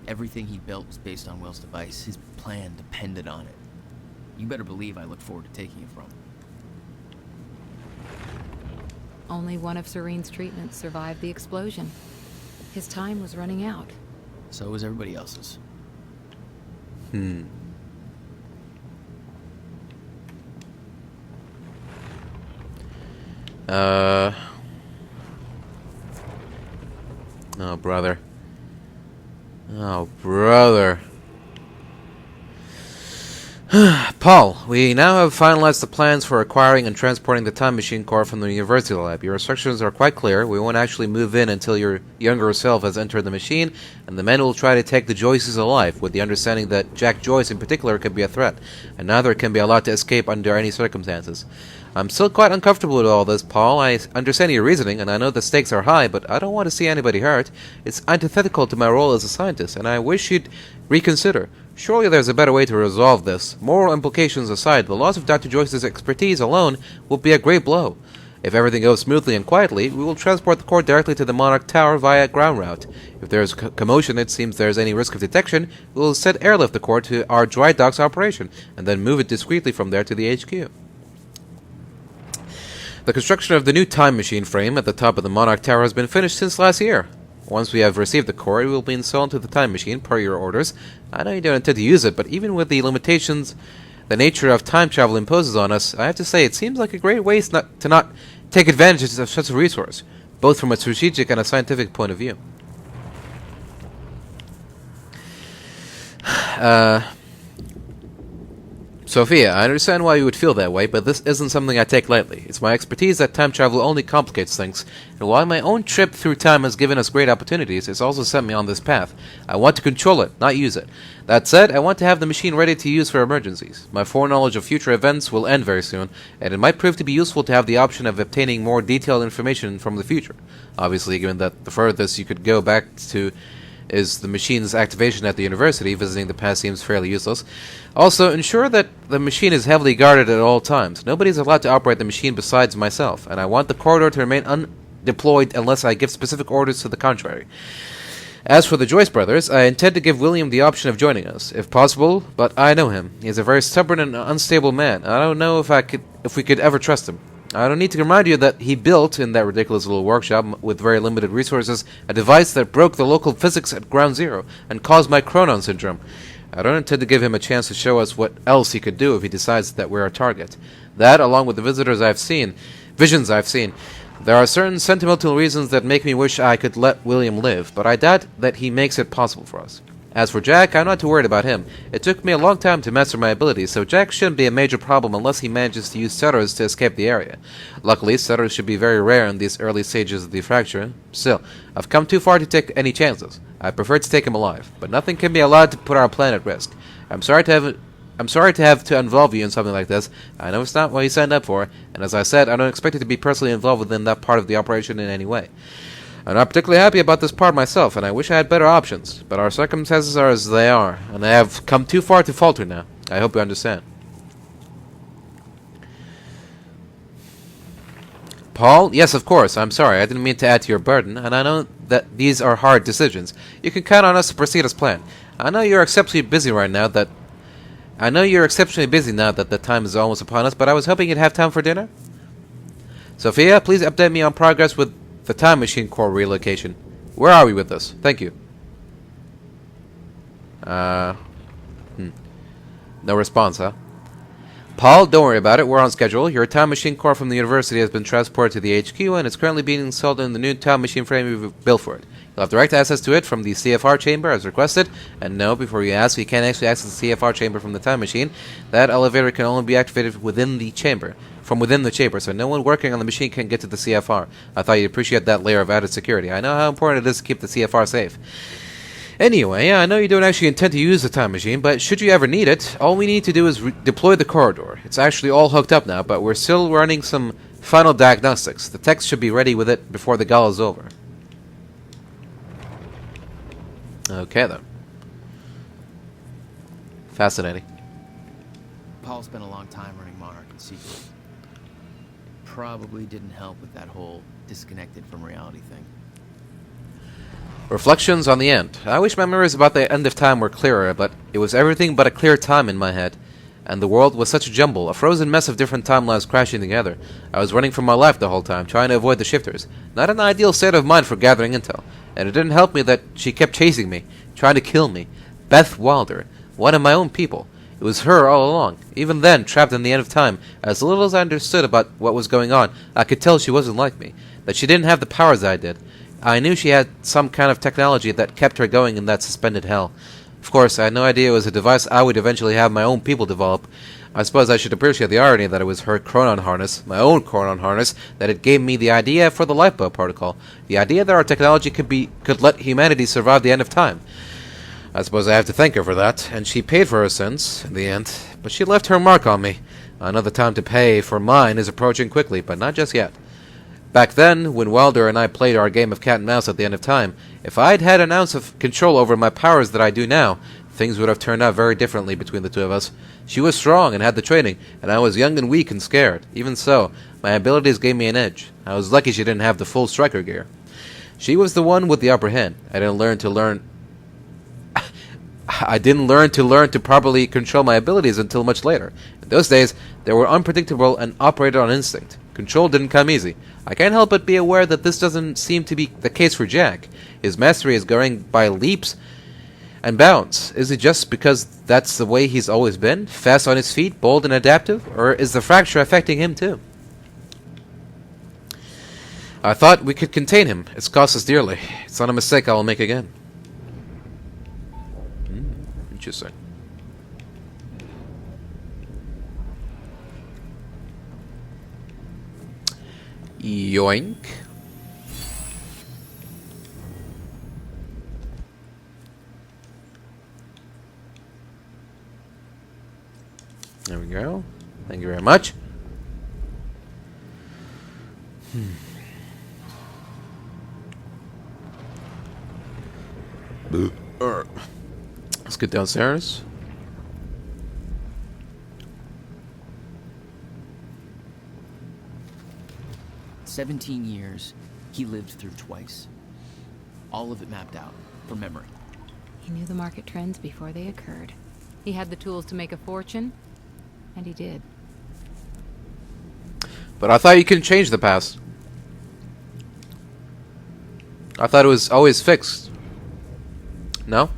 Everything he built was based on Will's device. His plan depended on it. You better believe I look forward to taking it from him. Only one of Serene's treatments survived the explosion. His time was running out. So was everybody else's. Oh, brother. Oh, brother. Paul, we now have finalized the plans for acquiring and transporting the time machine core from the university lab. Your instructions are quite clear. We won't actually move in until your younger self has entered the machine, and the men will try to take the Joyces alive, with the understanding that Jack Joyce in particular could be a threat, and neither can be allowed to escape under any circumstances. I'm still quite uncomfortable with all this, Paul. I understand your reasoning, and I know the stakes are high, but I don't want to see anybody hurt. It's antithetical to my role as a scientist, and I wish you'd reconsider. Surely there's a better way to resolve this. Moral implications aside, the loss of Dr. Joyce's expertise alone will be a great blow. If everything goes smoothly and quietly, we will transport the core directly to the Monarch Tower via ground route. If there is commotion, it seems there is any risk of detection, we will set airlift the core to our dry docks operation, and then move it discreetly from there to the HQ. The construction of the new time machine frame at the top of the Monarch Tower has been finished since last year. Once we have received the core, it will be installed into the time machine per your orders. I know you don't intend to use it, but even with the limitations the nature of time travel imposes on us, I have to say it seems like a great waste to not take advantage of such a resource, both from a strategic and a scientific point of view. Sophia, I understand why you would feel that way, but this isn't something I take lightly. It's my expertise that time travel only complicates things, and while my own trip through time has given us great opportunities, it's also set me on this path. I want to control it, not use it. That said, I want to have the machine ready to use for emergencies. My foreknowledge of future events will end very soon, and it might prove to be useful to have the option of obtaining more detailed information from the future. Obviously, given that the furthest you could go back to is the machine's activation at the university, visiting the past seems fairly useless. Also, ensure that the machine is heavily guarded at all times. Nobody is allowed to operate the machine besides myself, and I want the corridor to remain undeployed unless I give specific orders to the contrary. As for the Joyce brothers, I intend to give William the option of joining us, if possible, but I know him. He is a very stubborn and unstable man, and I don't know if we could ever trust him. I don't need to remind you that he built, in that ridiculous little workshop with very limited resources, a device that broke the local physics at ground zero and caused my Chronon syndrome. I don't intend to give him a chance to show us what else he could do if he decides that we're a target. That, along with the visions I've seen, there are certain sentimental reasons that make me wish I could let William live, but I doubt that he makes it possible for us. As for Jack, I'm not too worried about him. It took me a long time to master my abilities, so Jack shouldn't be a major problem unless he manages to use setters to escape the area. Luckily, setters should be very rare in these early stages of the fracture. Still, I've come too far to take any chances. I prefer to take him alive, but nothing can be allowed to put our plan at risk. I'm sorry to have to involve you in something like this. I know it's not what you signed up for, and as I said, I don't expect you to be personally involved within that part of the operation in any way. I'm not particularly happy about this part myself, and I wish I had better options, but our circumstances are as they are, and I have come too far to falter now. I hope you understand. Paul? Yes, of course. I'm sorry. I didn't mean to add to your burden, and I know that these are hard decisions. You can count on us to proceed as planned. I know you're exceptionally busy now that the time is almost upon us, but I was hoping you'd have time for dinner. Sophia, please update me on progress with the time machine core relocation. Where are we with this? Thank you. No response, huh? Paul, don't worry about it. We're on schedule. Your time machine core from the university has been transported to the HQ, and it's currently being installed in the new time machine frame we've built for it. You'll have direct access to it from the CFR chamber as requested. And no, before you ask, you can't actually access the CFR chamber from the time machine. That elevator can only be activated within the chamber. From within the chamber, so no one working on the machine can get to the CFR. I thought you'd appreciate that layer of added security. I know how important it is to keep the CFR safe. Anyway, I know you don't actually intend to use the time machine, but should you ever need it, all we need to do is deploy the corridor. It's actually all hooked up now, but we're still running some final diagnostics. The techs should be ready with it before the gala is over. Okay, then. Fascinating. Paul spent a long time running Monarch in secret. Probably didn't help with that whole disconnected from reality thing. Reflections on the end. I wish my memories about the end of time were clearer, but it was everything but a clear time in my head. And the world was such a jumble, a frozen mess of different timelines crashing together. I was running for my life the whole time, trying to avoid the shifters. Not an ideal state of mind for gathering intel. And it didn't help me that she kept chasing me, trying to kill me. Beth Wilder, one of my own people. It was her all along. Even then, trapped in the end of time, as little as I understood about what was going on, I could tell she wasn't like me. That she didn't have the powers I did. I knew she had some kind of technology that kept her going in that suspended hell. Of course, I had no idea it was a device I would eventually have my own people develop. I suppose I should appreciate the irony that it was her chronon harness, my own chronon harness, that it gave me the idea for the lifeboat protocol. The idea that our technology could let humanity survive the end of time. I suppose I have to thank her for that, and she paid for her sins, in the end. But she left her mark on me. I know the time to pay for mine is approaching quickly, but not just yet. Back then, when Wilder and I played our game of cat and mouse at the end of time, if I'd had an ounce of control over my powers that I do now, things would have turned out very differently between the two of us. She was strong and had the training, and I was young and weak and scared. Even so, my abilities gave me an edge. I was lucky she didn't have the full striker gear. She was the one with the upper hand. I didn't learn to learn to properly control my abilities until much later. In those days, they were unpredictable and operated on instinct. Control didn't come easy. I can't help but be aware that this doesn't seem to be the case for Jack. His mastery is going by leaps and bounds. Is it just because that's the way he's always been? Fast on his feet, bold and adaptive? Or is the fracture affecting him too? I thought we could contain him. It's cost us dearly. It's not a mistake I will make again. Interesting. Yoink. There we go. Thank you very much. Let's get downstairs. "17 years, he lived through twice. All of it mapped out, from memory. He knew the market trends before they occurred. He had the tools to make a fortune, and he did. But I thought you couldn't change the past. I thought it was always fixed. No?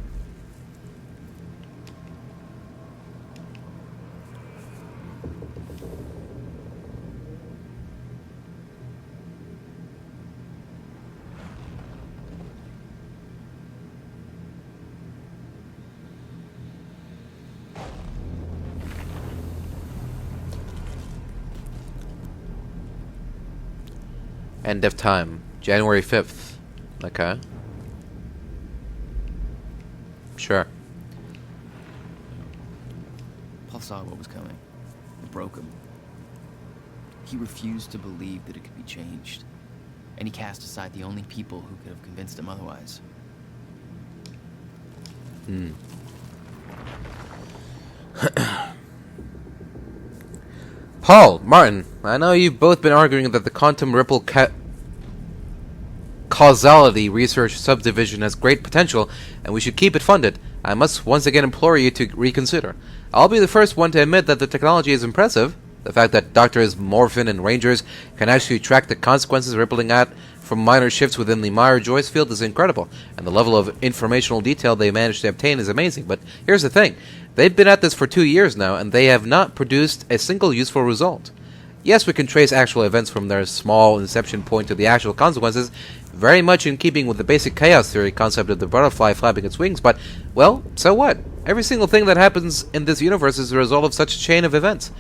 End of time. January 5th. Okay. Sure. Paul saw what was coming. It broke him. He refused to believe that it could be changed. And he cast aside the only people who could have convinced him otherwise. Paul, Martin, I know you've both been arguing that the quantum ripple causality research subdivision has great potential and we should keep it funded. I must once again implore you to reconsider. I'll be the first one to admit that the technology is impressive. The fact that Doctors Morphin and Rangers can actually track the consequences rippling out from minor shifts within the Meyer-Joyce field is incredible, and the level of informational detail they managed to obtain is amazing. But here's the thing. They've been at this for 2 years now, and they have not produced a single useful result. Yes, we can trace actual events from their small inception point to the actual consequences, very much in keeping with the basic chaos theory concept of the butterfly flapping its wings, but, well, so what? Every single thing that happens in this universe is the result of such a chain of events.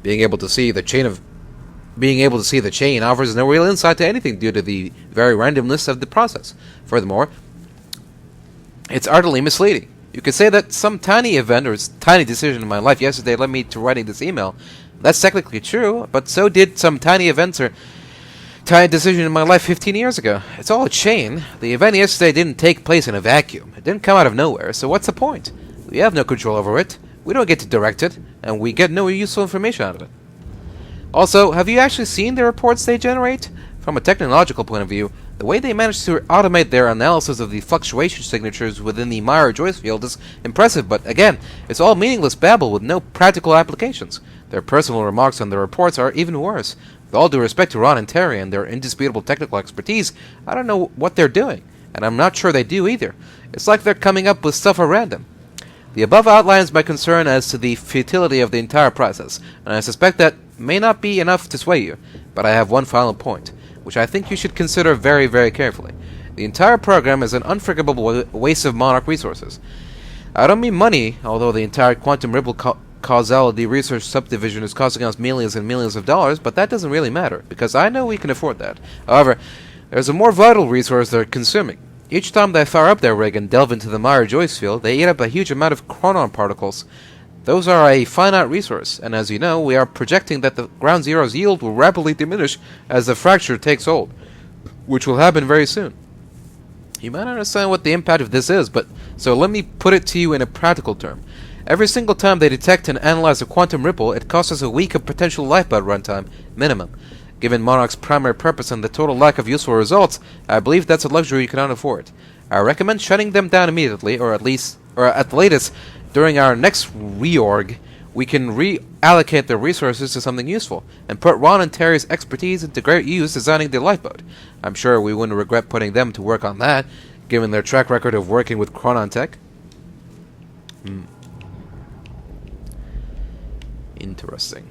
Being able to see the chain offers no real insight to anything due to the very randomness of the process. Furthermore, it's utterly misleading. You could say that some tiny event or tiny decision in my life yesterday led me to writing this email. That's technically true, but so did some tiny events or tiny decision in my life 15 years ago. It's all a chain. The event yesterday didn't take place in a vacuum. It didn't come out of nowhere, so what's the point? We have no control over it. We don't get to direct it, and we get no useful information out of it. Also, have you actually seen the reports they generate? From a technological point of view, the way they manage to automate their analysis of the fluctuation signatures within the Meyer-Joyce field is impressive, but again, it's all meaningless babble with no practical applications. Their personal remarks on the reports are even worse. With all due respect to Ron and Terry and their indisputable technical expertise, I don't know what they're doing, and I'm not sure they do either. It's like they're coming up with stuff at random. The above outlines my concern as to the futility of the entire process, and I suspect that may not be enough to sway you, but I have one final point, which I think you should consider very, very carefully. The entire program is an unforgivable waste of Monarch resources. I don't mean money, although the entire quantum ripple causality research subdivision is costing us millions and millions of dollars, but that doesn't really matter, because I know we can afford that. However, there's a more vital resource they're consuming. Each time they fire up their rig and delve into the Meyer-Joyce field, they eat up a huge amount of chronon particles. Those are a finite resource, and as you know, we are projecting that the Ground Zero's yield will rapidly diminish as the fracture takes hold, which will happen very soon. You might not understand what the impact of this is, but so let me put it to you in a practical term. Every single time they detect and analyze a quantum ripple, it costs us a week of potential lifeboat runtime, minimum. Given Monarch's primary purpose and the total lack of useful results, I believe that's a luxury you cannot afford. I recommend shutting them down immediately, or at the latest, during our next reorg, we can reallocate their resources to something useful, and put Ron and Terry's expertise into great use designing the lifeboat. I'm sure we wouldn't regret putting them to work on that, given their track record of working with Chronon Tech. Interesting.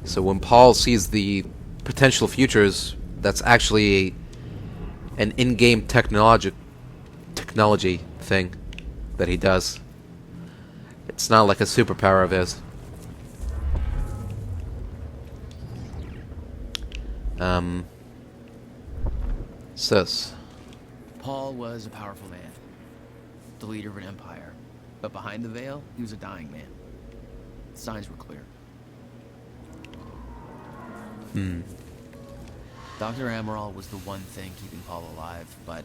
So when Paul sees the potential futures, that's actually an in-game technology thing that he does. It's not like a superpower of his. Sis. Paul was a powerful man, the leader of an empire, but behind the veil, he was a dying man. The signs were clear. Dr. Amaral was the one thing keeping Paul alive, but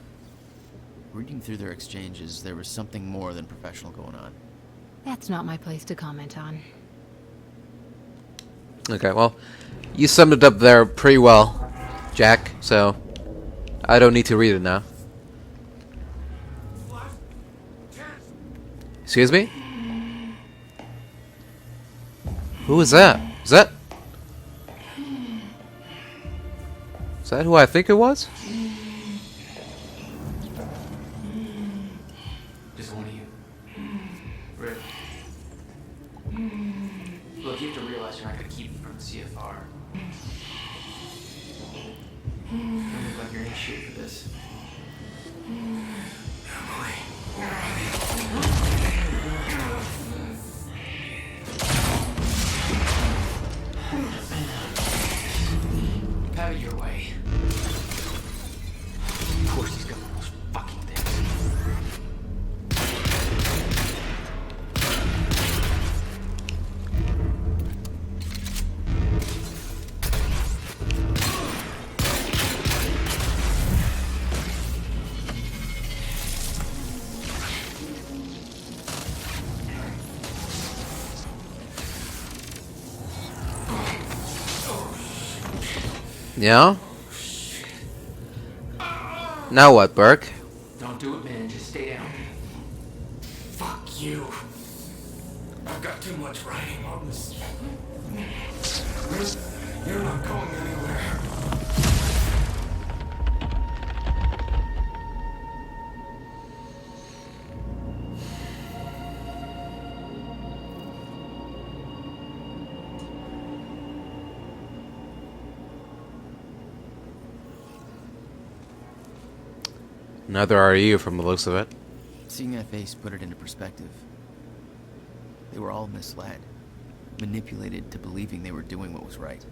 reading through their exchanges, there was something more than professional going on. That's not my place to comment on. Okay, well, you summed it up there pretty well, Jack, so I don't need to read it now. Excuse me? Who is that? Is that who I think it was? Just one of you. Rick. Look, you have to realize you're not going to keep me from the CFR. You look like you're in shape for this. Have it your way. Of course he's got one of those fucking things. Yeah? Now what, Burke? Don't do it, man. Just stay down. Fuck you. I've got too much writing on this. You're not going anywhere. Neither are you from the looks of it. Seeing that face put it into perspective. They were all misled, manipulated to believing they were doing what was right,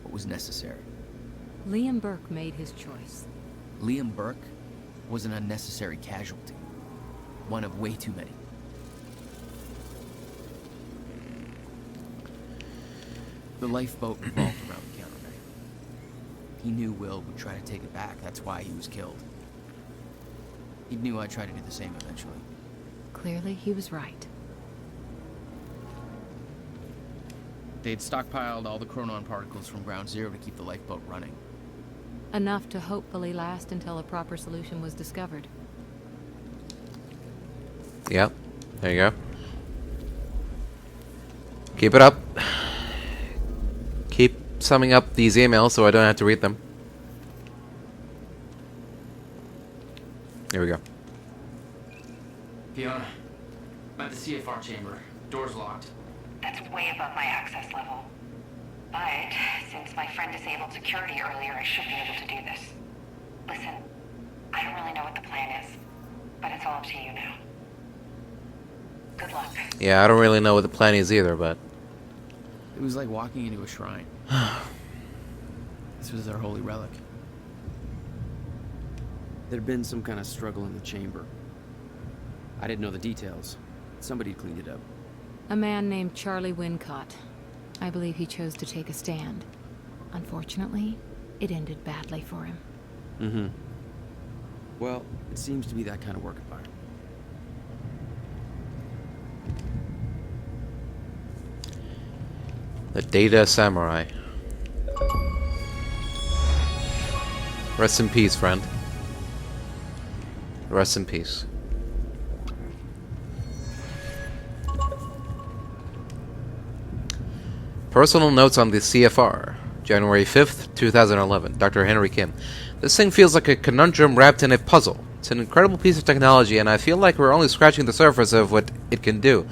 what was necessary. Liam Burke made his choice. Liam Burke was an unnecessary casualty, one of way too many. The lifeboat revolved around the countermeasure. He knew Will would try to take it back, that's why he was killed. He knew I'd try to do the same eventually. Clearly, he was right. They'd stockpiled all the chronon particles from ground zero to keep the lifeboat running. Enough to hopefully last until a proper solution was discovered. Yeah, there you go. Keep it up. Keep summing up these emails so I don't have to read them. Here we go. Fiona, I'm at the CFR chamber. Door's locked. That's way above my access level. But since my friend disabled security earlier, I should be able to do this. Listen, I don't really know what the plan is, but it's all up to you now. Good luck. Yeah, I don't really know what the plan is either, but... It was like walking into a shrine. This was their holy relic. There'd been some kind of struggle in the chamber. I didn't know the details. Somebody cleaned it up. A man named Charlie Wincott. I believe he chose to take a stand. Unfortunately, it ended badly for him. Mm-hmm. Well, it seems to be that kind of work environment. The Data Samurai. Rest in peace, friend. Rest in peace. Personal notes on the CFR. January 5th, 2011. Dr. Henry Kim. This thing feels like a conundrum wrapped in a puzzle. It's an incredible piece of technology, and I feel like we're only scratching the surface of what it can do.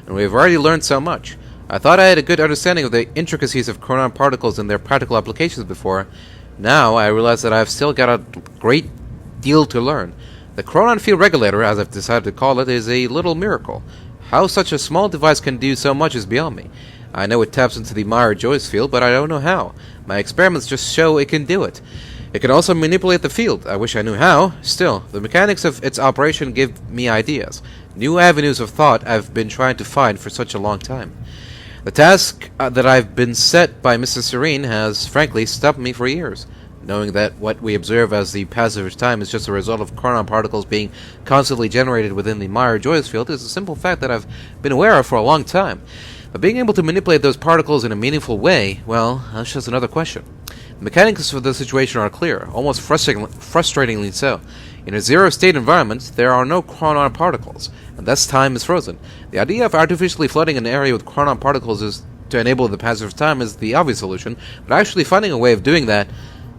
And we've already learned so much. I thought I had a good understanding of the intricacies of chronon particles and their practical applications before. Now I realize that I've still got a great deal to learn. The chronon field regulator, as I've decided to call it, is a little miracle. How such a small device can do so much is beyond me. I know it taps into the Meyer-Joyce field, but I don't know how. My experiments just show it can do it. It can also manipulate the field. I wish I knew how. Still, the mechanics of its operation give me ideas. New avenues of thought I've been trying to find for such a long time. The task that I've been set by Mrs. Serene has, frankly, stopped me for years. Knowing that what we observe as the passage of time is just a result of chronon particles being constantly generated within the Meyer-Joyce field is a simple fact that I've been aware of for a long time. But being able to manipulate those particles in a meaningful way, well, that's just another question. The mechanics of the situation are clear, almost frustratingly so. In a zero-state environment, there are no chronon particles, and thus time is frozen. The idea of artificially flooding an area with chronon particles is to enable the passage of time is the obvious solution, but actually finding a way of doing that,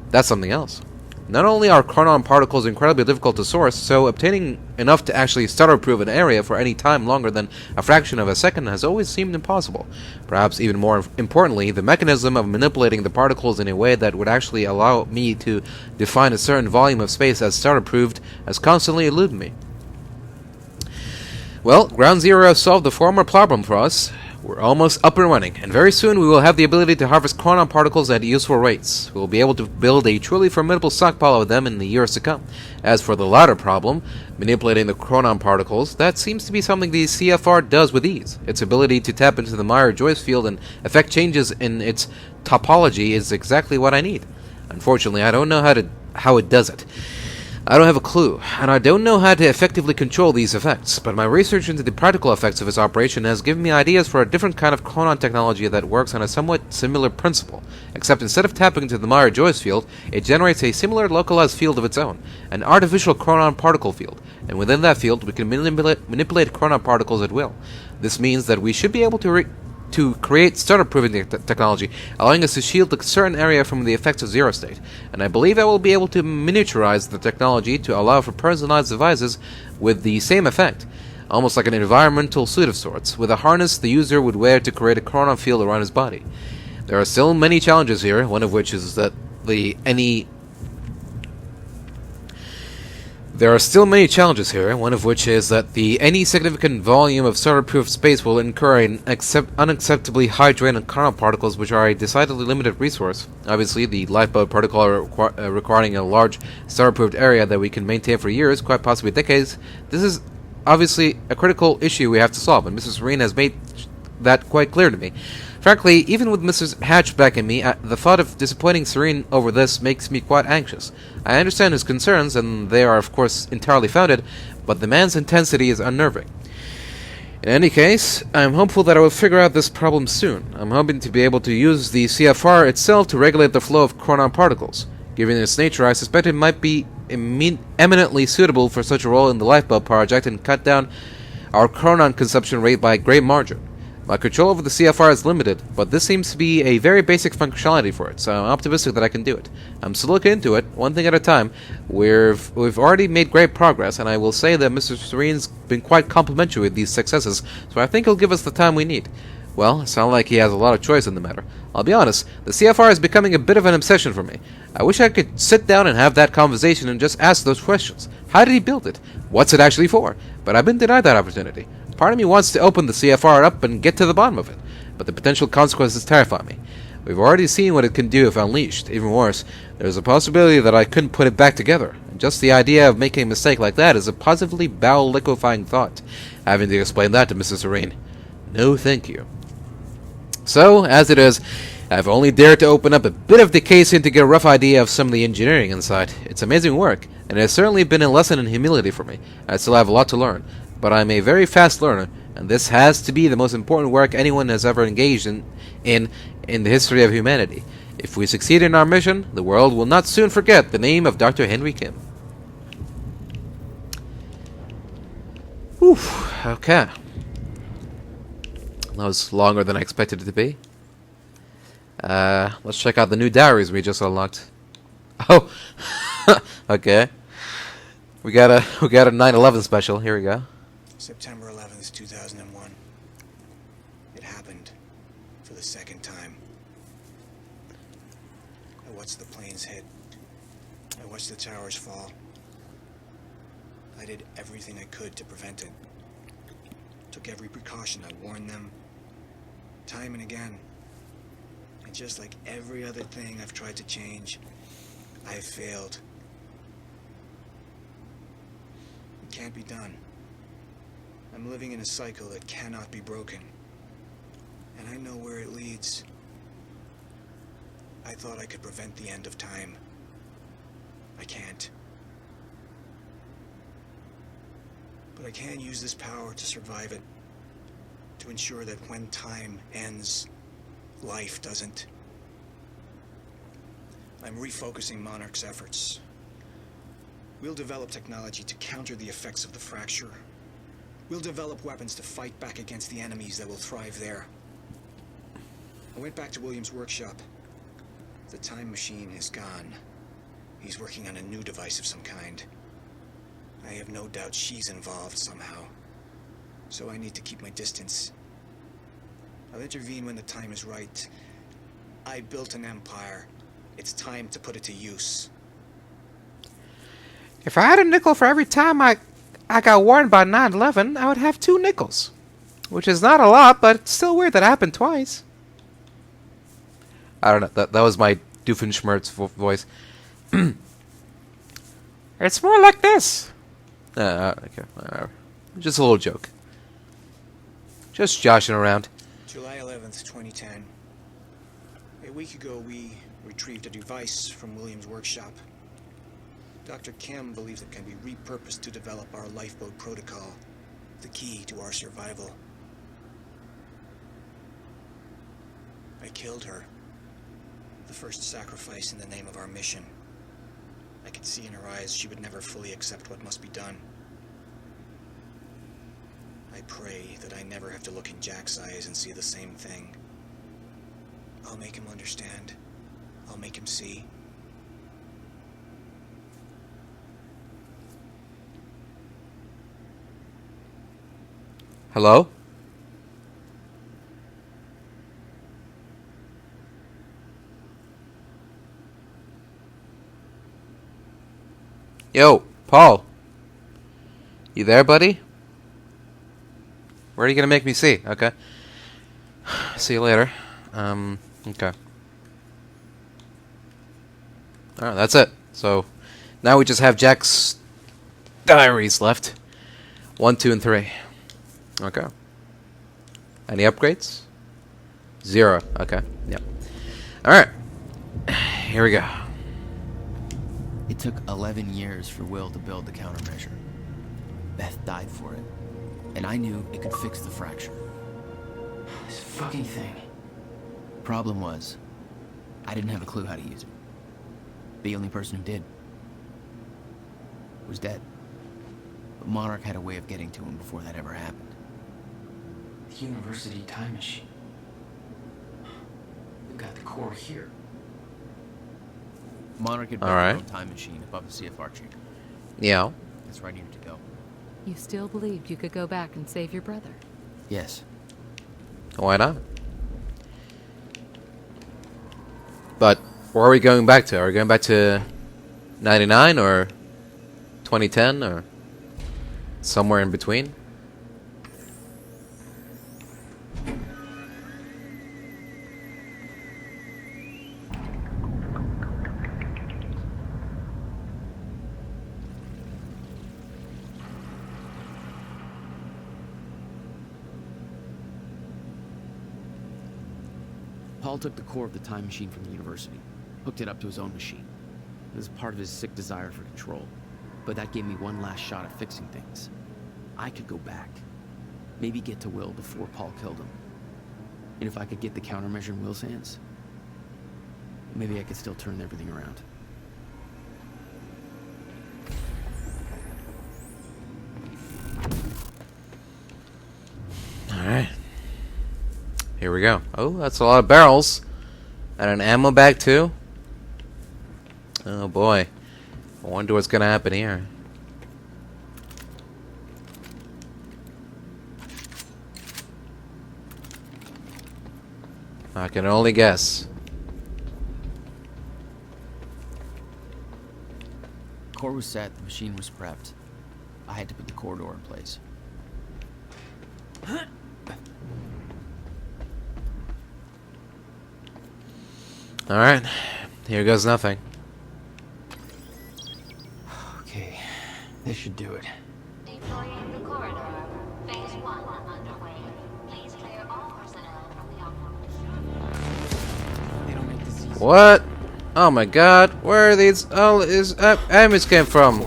that's something else. Not only are chronon particles incredibly difficult to source, so obtaining enough to actually stutter-proof an area for any time longer than a fraction of a second has always seemed impossible. Perhaps even more importantly, the mechanism of manipulating the particles in a way that would actually allow me to define a certain volume of space as stutter-proofed has constantly eluded me. Well, Ground Zero has solved the former problem for us. We're almost up and running, and very soon we will have the ability to harvest chronon particles at useful rates. We will be able to build a truly formidable stockpile of them in the years to come. As for the latter problem, manipulating the chronon particles, that seems to be something the CFR does with ease. Its ability to tap into the Meyer-Joyce field and affect changes in its topology is exactly what I need. Unfortunately, I don't know how it does it. I don't have a clue, and I don't know how to effectively control these effects, but my research into the practical effects of its operation has given me ideas for a different kind of chronon technology that works on a somewhat similar principle, except instead of tapping into the Meyer-Joyce field, it generates a similar localized field of its own, an artificial chronon particle field, and within that field we can manipulate chronon particles at will. This means that we should be able to create stutter-proofing technology, allowing us to shield a certain area from the effects of zero state, and I believe I will be able to miniaturize the technology to allow for personalized devices with the same effect, almost like an environmental suit of sorts, with a harness the user would wear to create a chronon field around his body. There are still many challenges here, one of which is that any significant volume of stutter-proof space will incur an unacceptably high drain on chronon particles, which are a decidedly limited resource. Obviously, the lifeboat protocol requiring a large stutter-proofed area that we can maintain for years, quite possibly decades. This is obviously a critical issue we have to solve, and Mrs. Serene has made that quite clear to me. Frankly, even with Mrs. Hatch backing me, the thought of disappointing Serene over this makes me quite anxious. I understand his concerns, and they are of course entirely founded, but the man's intensity is unnerving. In any case, I'm hopeful that I will figure out this problem soon. I'm hoping to be able to use the CFR itself to regulate the flow of chronon particles. Given its nature, I suspect it might be eminently suitable for such a role in the lifeboat project and cut down our chronon consumption rate by a great margin. My control over the CFR is limited, but this seems to be a very basic functionality for it, so I'm optimistic that I can do it. I'm still looking into it, one thing at a time. We've already made great progress, and I will say that Mr. Serene's been quite complimentary with these successes, so I think he'll give us the time we need. Well, it sounds like he has a lot of choice in the matter. I'll be honest, the CFR is becoming a bit of an obsession for me. I wish I could sit down and have that conversation and just ask those questions. How did he build it? What's it actually for? But I've been denied that opportunity. Part of me wants to open the CFR up and get to the bottom of it, but the potential consequences terrify me. We've already seen what it can do if unleashed. Even worse, there's a possibility that I couldn't put it back together. And just the idea of making a mistake like that is a positively bowel-liquefying thought. Having to explain that to Mrs. Serene. No thank you. So, as it is, I've only dared to open up a bit of the casing to get a rough idea of some of the engineering inside. It's amazing work, and it has certainly been a lesson in humility for me. I still have a lot to learn, but I'm a very fast learner, and this has to be the most important work anyone has ever engaged in the history of humanity. If we succeed in our mission, the world will not soon forget the name of Dr. Henry Kim. Whew, okay. That was longer than I expected it to be. Let's check out the new diaries we just unlocked. Oh, okay. We got a 9/11 special. Here we go. September 11th, 2001. It happened for the second time. I watched the planes hit. I watched the towers fall. I did everything I could to prevent it. Took every precaution. I warned them time and again. And just like every other thing I've tried to change, I have failed. It can't be done. I'm living in a cycle that cannot be broken. And I know where it leads. I thought I could prevent the end of time. I can't. But I can use this power to survive it. To ensure that when time ends, life doesn't. I'm refocusing Monarch's efforts. We'll develop technology to counter the effects of the fracture. We'll develop weapons to fight back against the enemies that will thrive there. I went back to William's workshop. The time machine is gone. He's working on a new device of some kind. I have no doubt she's involved somehow. So I need to keep my distance. I'll intervene when the time is right. I built an empire. It's time to put it to use. If I had a nickel for every time I got warned about 9/11, I would have 2 nickels. Which is not a lot, but it's still weird that happened twice. I don't know. That was my Doofenshmirtz voice. It's more like this. Okay. Just a little joke. Just joshing around. July 11th, 2010. A week ago, we retrieved a device from William's workshop. Dr. Kim believes it can be repurposed to develop our lifeboat protocol, the key to our survival. I killed her. The first sacrifice in the name of our mission. I could see in her eyes she would never fully accept what must be done. I pray that I never have to look in Jack's eyes and see the same thing. I'll make him understand. I'll make him see. Hello? Yo, Paul. You there, buddy? Where are you gonna make me see? Okay. See you later. Okay. Alright, that's it. So, now we just have Jack's diaries left. 1, 2, and 3. Okay. Any upgrades? 0. Okay. Yep. Alright. Here we go. It took 11 years for Will to build the countermeasure. Beth died for it. And I knew it could fix the fracture. This fucking thing. Problem was, I didn't have a clue how to use it. The only person who did was dead. But Monarch had a way of getting to him before that ever happened. The university time machine. We've got the core here. Monarch had built their own time machine above the CFR chamber. Yeah. It's right here to go. You still believed you could go back and save your brother? Yes. Why not? But where are we going back to? Are we going back to 99 or 2010 or somewhere in between? Paul took the core of the time machine from the university, hooked it up to his own machine. It was part of his sick desire for control, but that gave me one last shot at fixing things. I could go back, maybe get to Will before Paul killed him. And if I could get the countermeasure in Will's hands, maybe I could still turn everything around. Alright. Here we go. Oh, that's a lot of barrels. And an ammo bag too. Oh boy. I wonder what's gonna happen here. I can only guess. Core was set, the machine was prepped. I had to put the corridor in place. Alright. Here goes nothing. Okay. This should do it. Deploying the corridor. Phase 1 underway. Please clear all personnel from the operation. What? Oh my god. Where are these all his enemies came from?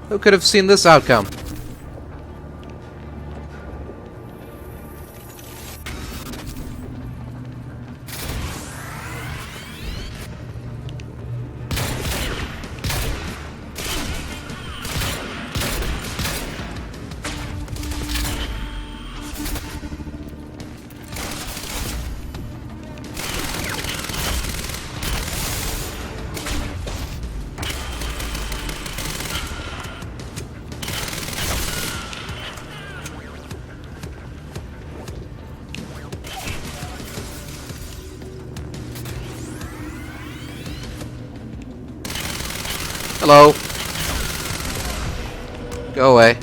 Who could have seen this outcome? Hello. Go away.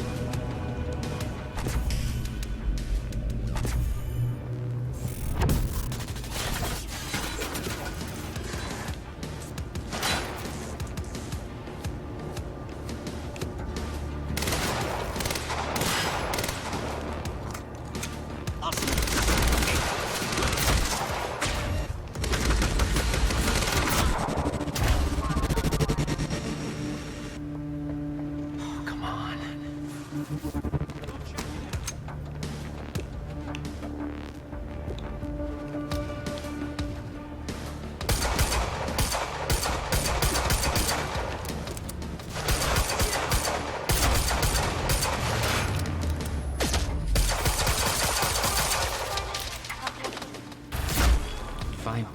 Finally.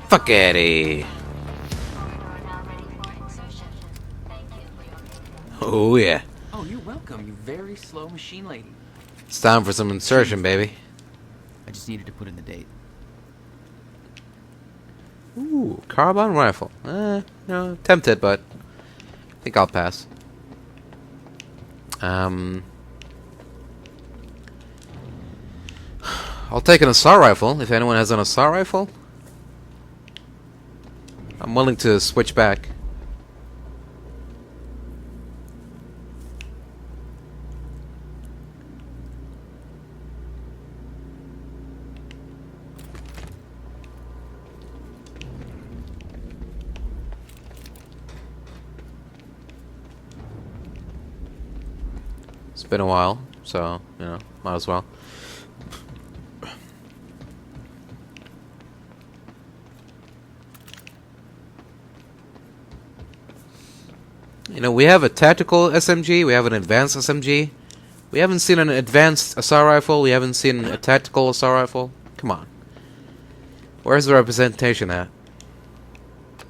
Fuckity. Oh yeah. Oh, you're welcome, you very slow machine lady. It's time for some insertion, baby. I just needed to put in the date. Ooh, carbine rifle. No, tempted, but I think I'll pass. I'll take an assault rifle if anyone has an assault rifle. I'm willing to switch back. It's been a while, so, you know, might as well. You know, we have a tactical SMG, we have an advanced SMG. We haven't seen an advanced assault rifle, we haven't seen a tactical assault rifle. Come on. Where's the representation at? The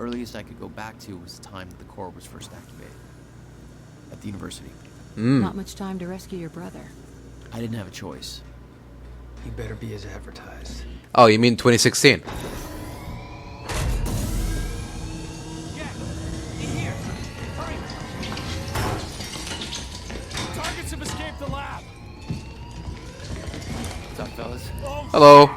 earliest I could go back to was the time that the core was first activated. At the university. Not much time to rescue your brother. I didn't have a choice. You better be as advertised. Oh, you mean 2016? Targets have escaped the lab. What's up, fellas? Hello.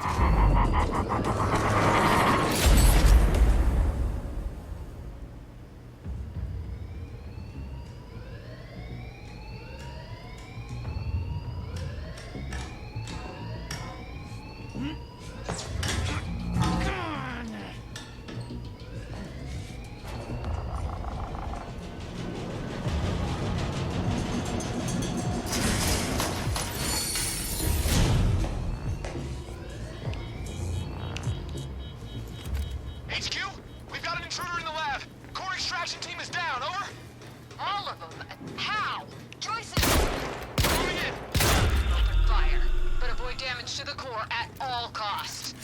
to the core at all costs.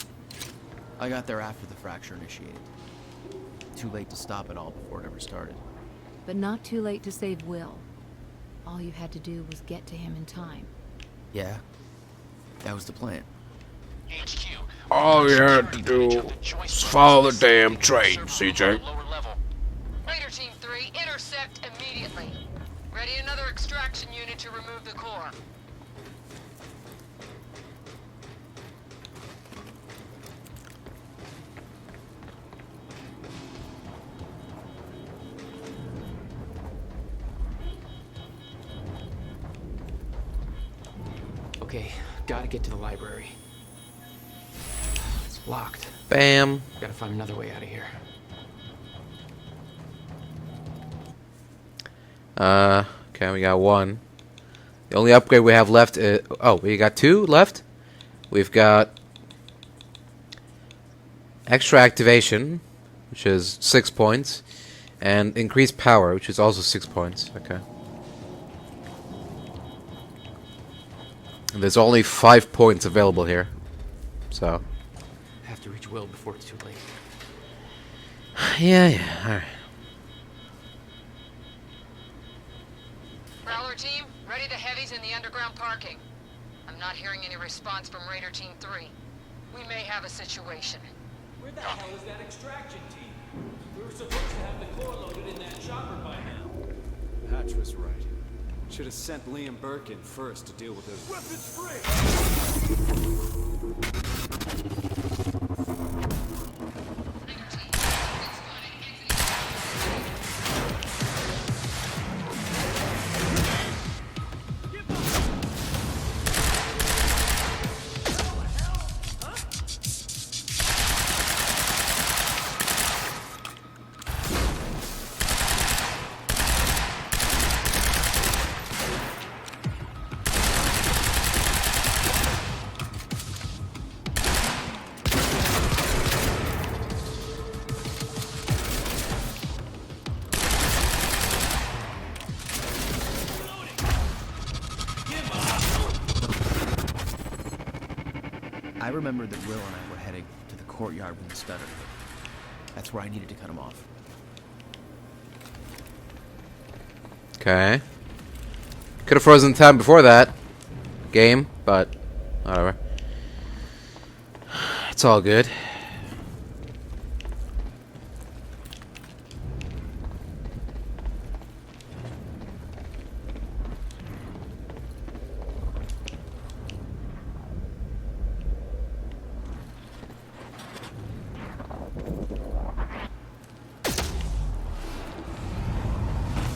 I got there after the fracture initiated. Too late to stop it all before it ever started. But not too late to save Will. All you had to do was get to him in time. Yeah, that was the plan. All you had to do was follow the damn train, CJ. Raider Team 3, intercept immediately. Ready another extraction unit to remove the core. Okay, gotta get to the library. It's locked. Bam. Gotta find another way out of here. Okay, we got one. The only upgrade we have left is... Oh, we got two left? We've got... Extra activation, which is 6 points. And increased power, which is also 6 points. Okay. And there's only 5 points available here. So... Have to reach Will before it's too late. yeah, alright. Prowler Team, ready to heavies in the underground parking. I'm not hearing any response from Raider Team 3. We may have a situation. Where the hell is that extraction team? We were supposed to have the core loaded in that chopper by now. Hatch was right. Should have sent Liam Burke in first to deal with those. Weapons free! I remembered that Will and I were heading to the courtyard when the stutter hit. That's where I needed to cut him off. Okay. Could have frozen time before that game, but whatever. It's all good.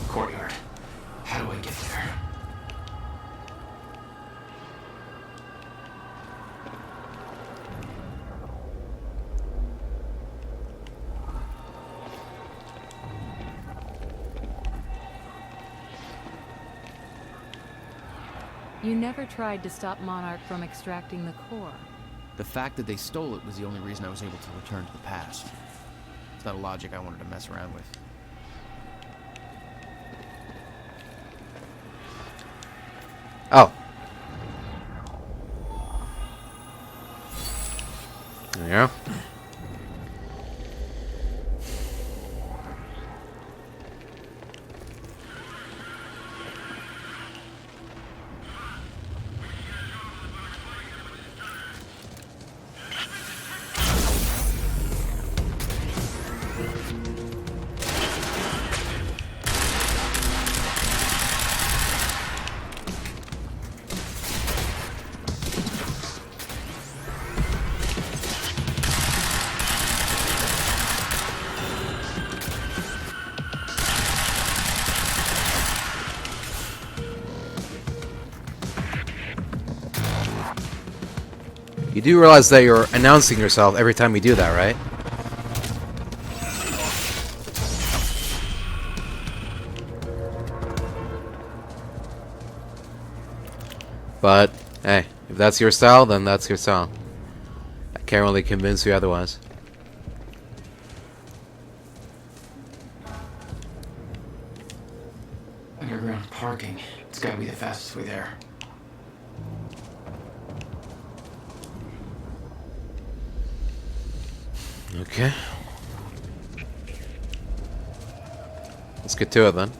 Courtyard. How do I get there? You never tried to stop Monarch from extracting the core. The fact that they stole it was the only reason I was able to return to the past. It's not a logic I wanted to mess around with. Oh. There you go. You do realize that you're announcing yourself every time you do that, right? But, hey, if that's your style, then that's your style. I can't really convince you otherwise. Underground parking. It's gotta be the fastest way there. Okay. Let's get to it then.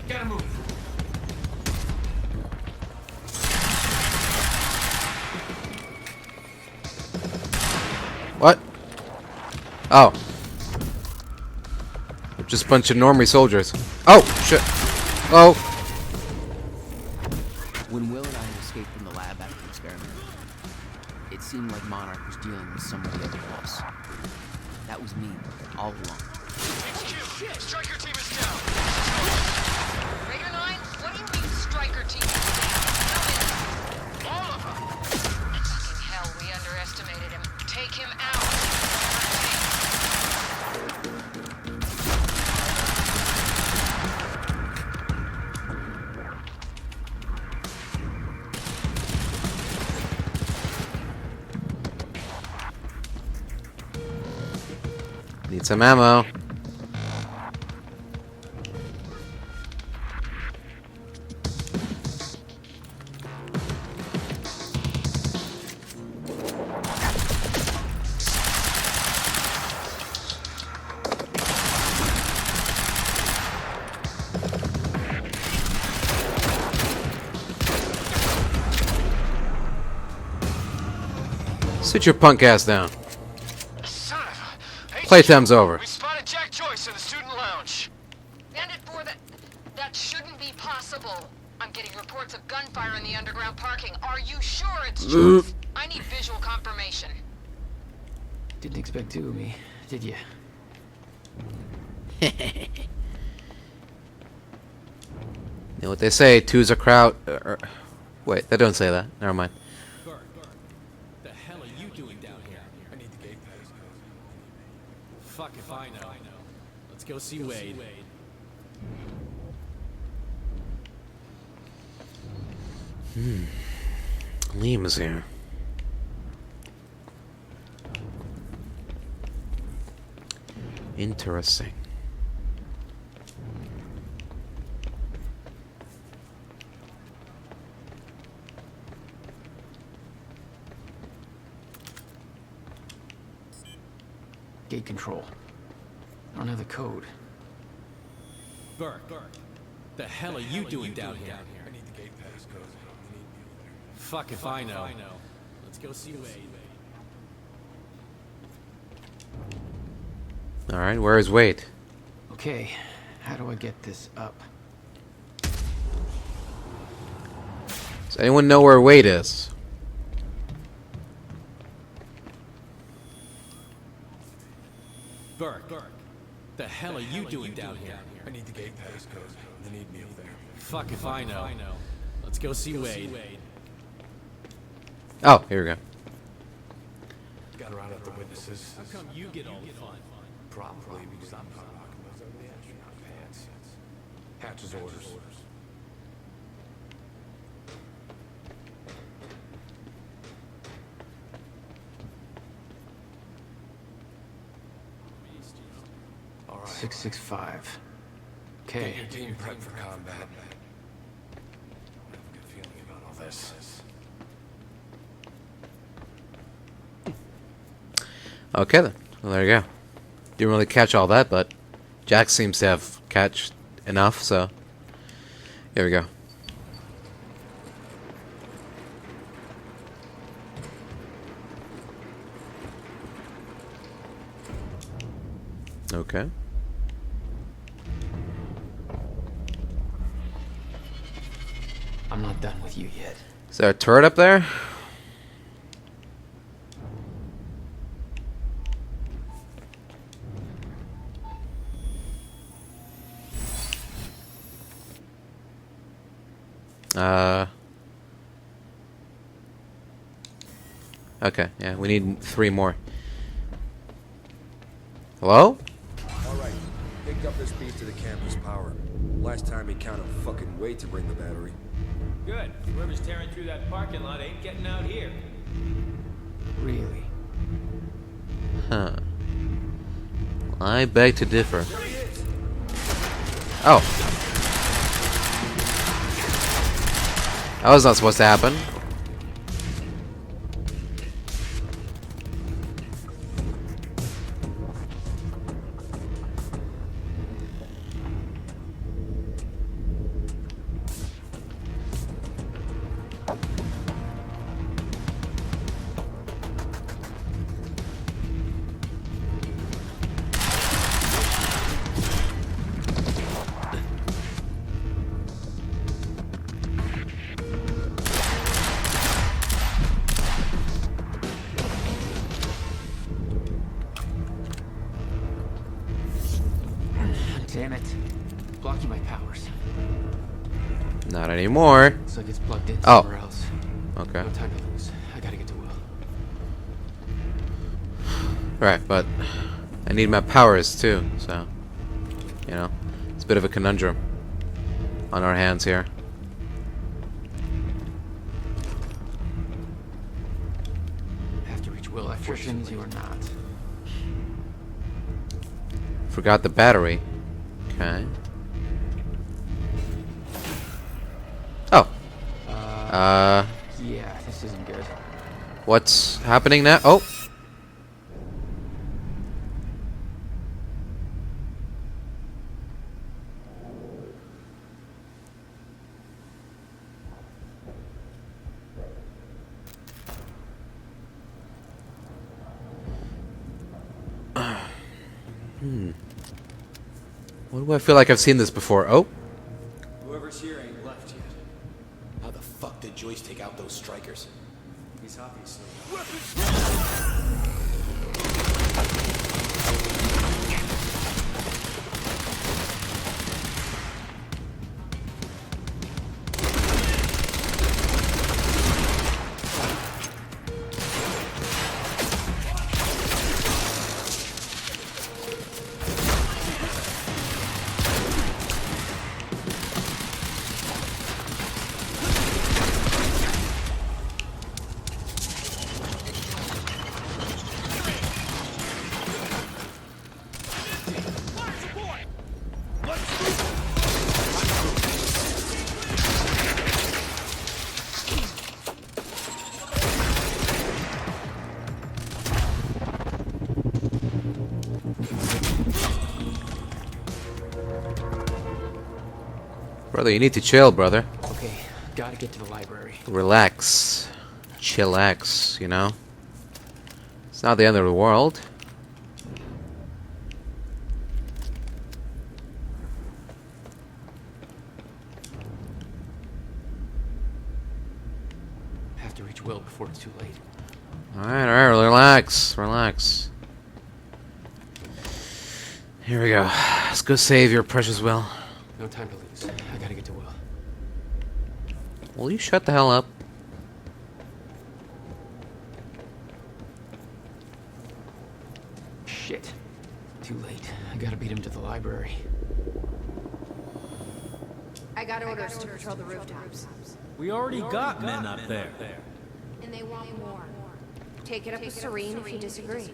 Gotta move. What? Oh. Just a bunch of normie soldiers. Oh, shit. Oh. When Will and I escaped from the lab after the experiment, it seemed like Monarch was dealing with somebody at the boss. That was me, all along. HQ, Striker team is down. Raider 9, what do you mean Striker team is down? All of them. Fucking hell, we underestimated him. Take him out. Need some ammo. Sit your punk ass down. Playtime's over. We spotted Jack Joyce in the student lounge. Bandit 4, that shouldn't be possible. I'm getting reports of gunfire in the underground parking. Are you sure it's true? I need visual confirmation. Didn't expect two of me, did you? You know what they say, two's a crowd. Wait, they don't say that. Never mind. The hell are you doing down here? I need the gate pass. Fuck if I know. Let's go see Wade. Liam is here. Interesting. Gate control. I don't have the code. Burke, the hell are you doing down here? I need the gate pass. Fuck if I know. Let's go see Wade. Alright, where is Wade? Okay, how do I get this up? Does anyone know where Wade is? Burke, the hell are you doing down here? I need the gate pass code. They need me up there. Fuck if I know. Let's go see Wade. Oh, here we go. Gotta round up the witnesses. How come you get all the fun? Probably because I'm not rocking those ugly astronaut pants. Hatch's orders. All right. 665. Get Okay. your team prepped for combat. I have a good feeling about all this. Okay then. Well, there you go. Didn't really catch all that, but Jack seems to have catched enough, so here we go. Okay. I'm not done with you yet. Is there a turret up there? Okay, yeah, we need 3 more. Hello? Alright, picked up this beast to the campus power. Last time he counted fucking weight to bring the battery. Good. Whoever's tearing through that parking lot ain't getting out here. Really? Huh. I beg to differ. Oh. That was not supposed to happen. Damn it. Blocking my powers. Not anymore. Looks like it's plugged in Oh. somewhere else. Okay. No time to lose. I gotta get to Will. Right, but I need my powers too, so you know, it's a bit of a conundrum on our hands here. Have to reach Will after you or not. Forgot the battery. Okay. Oh. Yeah, this isn't good. What's happening now? Oh. What do I feel like I've seen this before? Oh. Whoever's here ain't left yet. How the fuck did Joyce take out those strikers? He's obviously... Brother, you need to chill, brother. Okay, gotta get to the library. Relax. Chillax, you know? It's not the end of the world. Have to reach Will before it's too late. Alright, relax. Relax. Here we go. Let's go save your precious Will. No time to lose. I gotta get to Will. Will you shut the hell up? Shit. Too late. I gotta beat him to the library. I got orders to patrol the rooftops. We already got men up there. And they want more. Take it up with Serene if you disagree.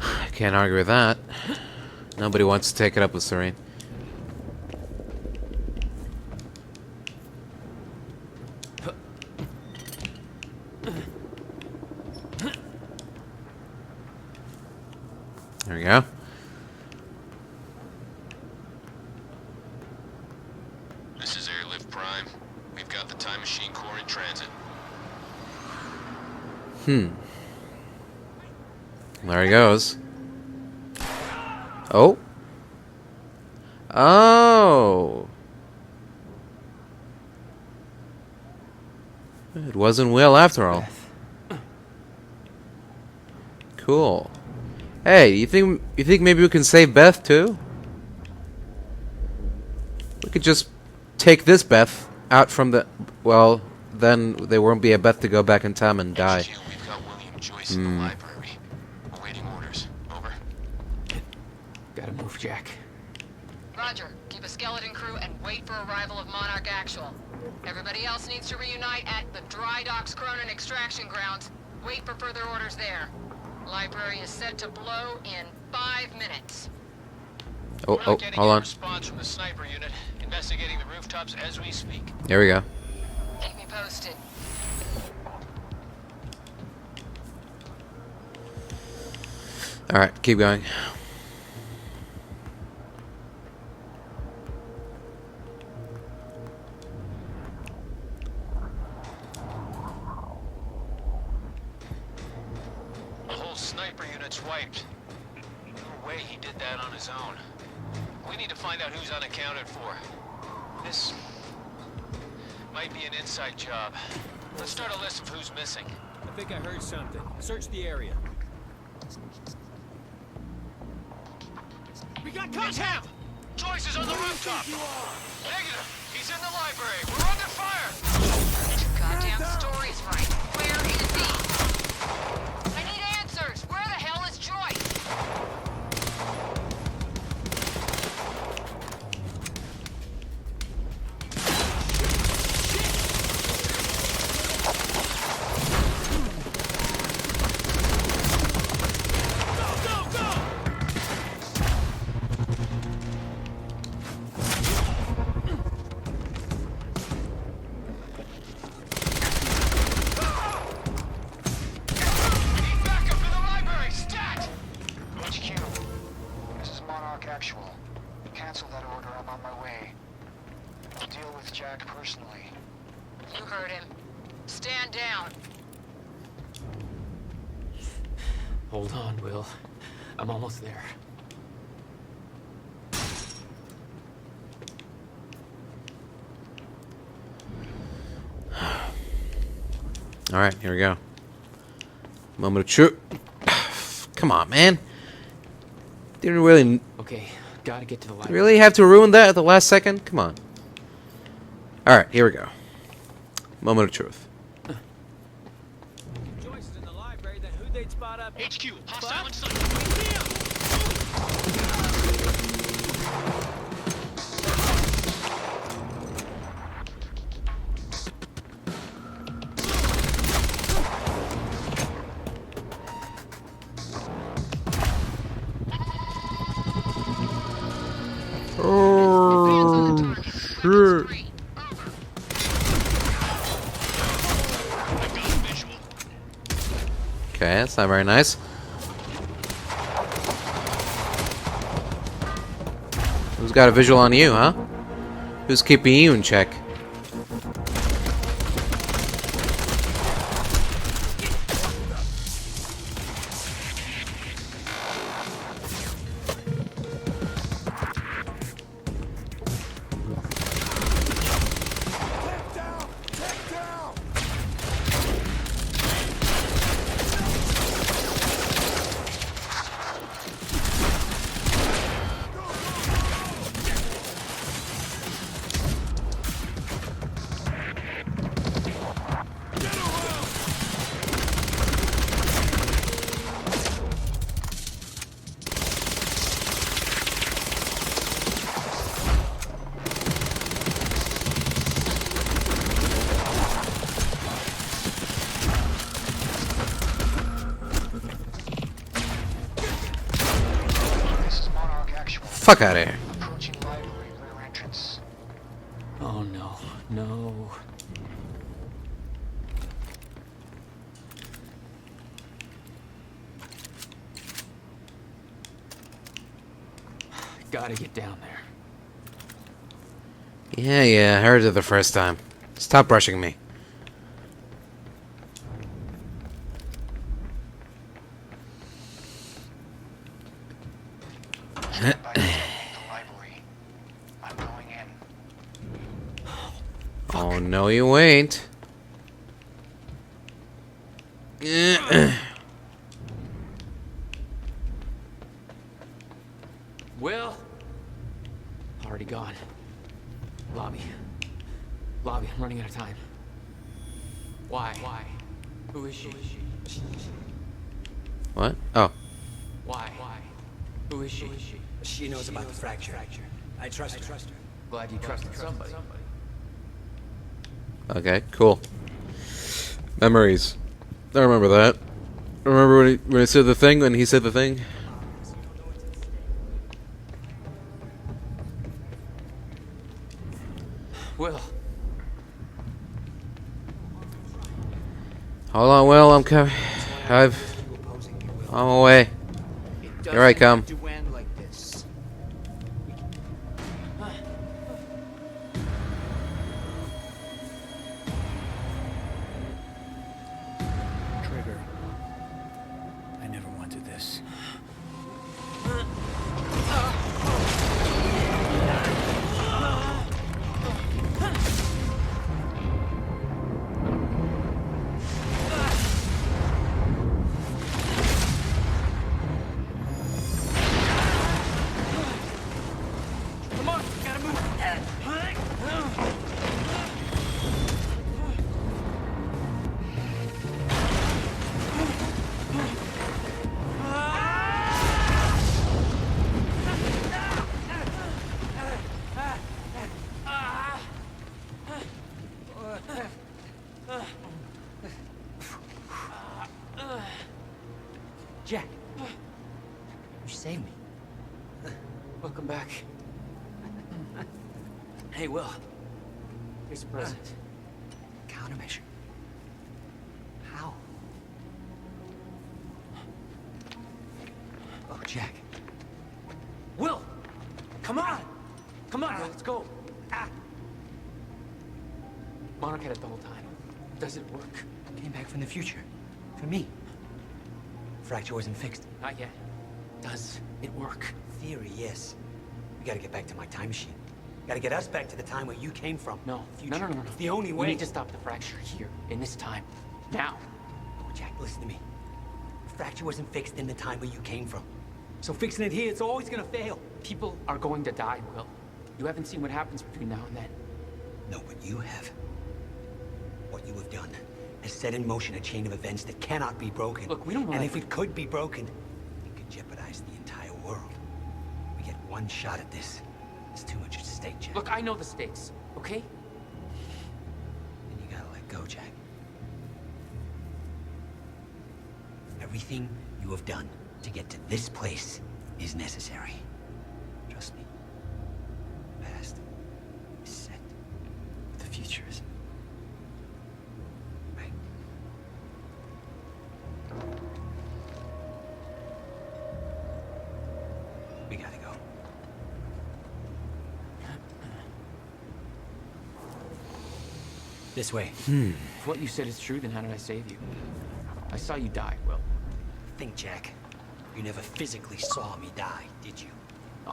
I can't argue with that. Nobody wants to take it up with Serene. There we go. This is Airlift Prime. We've got the Time Machine Core in transit. There he goes. Oh. Oh. It wasn't Will after all. Cool. Hey, you think maybe we can save Beth too? We could just take this Beth out from the... Well, then there won't be a Beth to go back in time and die. We've got William Joyce in the library. Awaiting orders. Over. Gotta move, Jack. Roger. Keep a skeleton crew and wait for arrival of Monarch Actual. Everybody else needs to reunite at the Dry Docks Cronin extraction grounds. Wait for further orders there. Library is set to blow in 5 minutes. Oh, hold on. Response from the sniper unit. Investigating the rooftops as we speak. There we go. Keep me posted. Alright, keep going. The whole sniper unit's wiped. No way he did that on his own. We need to find out who's unaccounted for. This might be an inside job. Let's start a list of who's missing. I think I heard something. Search the area. We got contact! Joyce is on the rooftop! Negative! He's in the library! We're under fire! Goddamn story's right. Where is he? I need answers! Where the hell is Joyce? Actual. Cancel that order, I'm on my way. I'll deal with Jack personally. You heard him. Stand down. Hold on, Will. I'm almost there. Alright, here we go. Moment of truth. Come on, man. Didn't really... Okay, gotta get to the library. Really have to ruin that at the last second? Come on. Alright, here we go. Moment of truth. Joyce is in the library, then who'd they spot up? HQ, hostile inside. Oh, shit. Okay, that's not very nice. Who's got a visual on you, huh? Who's keeping you in check? Fuck out of here. Approaching library rear entrance. Oh no, no. Gotta get down there. Yeah, I heard it the first time. Stop rushing me. stand by to the library. I'm going in. Oh, no, you ain't. Will? Already gone. Lobby. Lobby, I'm running out of time. Why? Who is she? What? Oh. Why? Who is she? She knows about the fracture. I trust her. Glad you trusted somebody. Okay, cool. Memories. I remember that. Remember when he said the thing? When he said the thing? Will. Hold on, Will. I'm coming. I'm away. Here I come. Trigger. I never wanted this. Come on, gotta move. Jack. You saved me. Welcome back. Hey, Will. Here's a present. Countermeasure. How? Oh, Jack. Will! Come on! Come on, let's go. Monarch had it the whole time. Does it work? Came back from the future. For me. Fracture wasn't fixed. Not yet. Does it work? Theory, yes. We gotta get back to my time machine. Gotta get us back to the time where you came from. No. Future. No. It's the only way. We need to stop the fracture here, in this time. Now. Oh, Jack, listen to me. The fracture wasn't fixed in the time where you came from. So fixing it here, it's always gonna fail. People are going to die, Will. You haven't seen what happens between now and then. No, but you have. What you have done has set in motion a chain of events that cannot be broken. Look, we don't know. And if it could be broken, it could jeopardize the entire world. We get one shot at this. There's too much at stake, Jack. Look, I know the stakes, okay? Then you gotta let go, Jack. Everything you have done to get to this place is necessary. Trust me. The past is set. The future isn't. Right? We gotta go. This way. If what you said is true, then how did I save you? I saw you die, Will. Think, Jack. You never physically saw me die, did you?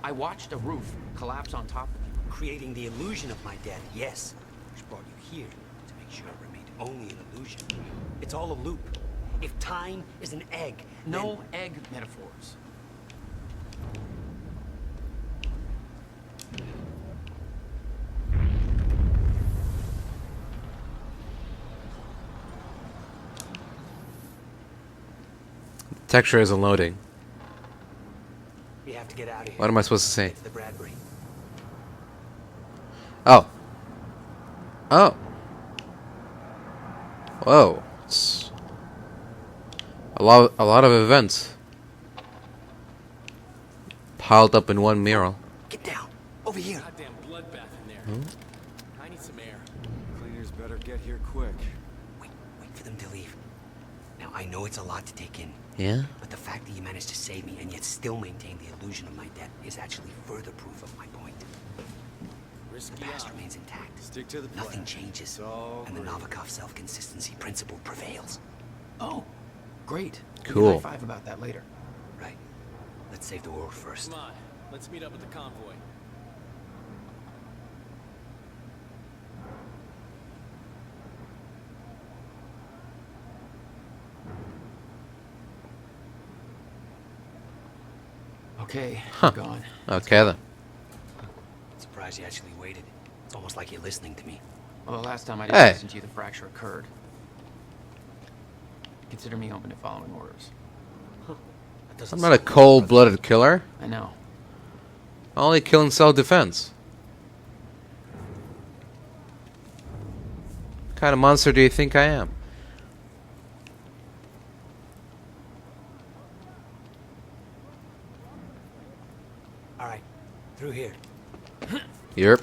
I watched a roof collapse on top of you. Creating the illusion of my death, yes. Which brought you here to make sure it remained only an illusion. It's all a loop. If time is an egg, no egg metaphors. Texture isn't loading. We have to get out of here. What am I supposed to say? It's the Bradbury. Oh. Oh. Whoa. It's a lot of events piled up in one mural. Get down. Over here. Goddamn bloodbath in there. Hmm? I need some air. Cleaners better get here quick. Wait for them to leave. Now, I know it's a lot to take in. Yeah? But the fact that you managed to save me and yet still maintain the illusion of my death is actually further proof of my point. The past remains intact. Stick to the plan. Nothing changes. And the Novikov self-consistency principle prevails. Oh, great. Cool. We can high-five about that later. Right. Let's save the world first. Come on. Let's meet up with the convoy. Okay, Huh. I'm gone. Okay then. Surprised you actually waited. It's almost like you're listening to me. Well, the last time I didn't Hey. listen to you, the fracture occurred. Consider me open to following orders. I'm not a cold-blooded killer. I know. I only kill in self-defense. What kind of monster do you think I am? All right, through here. Yerp.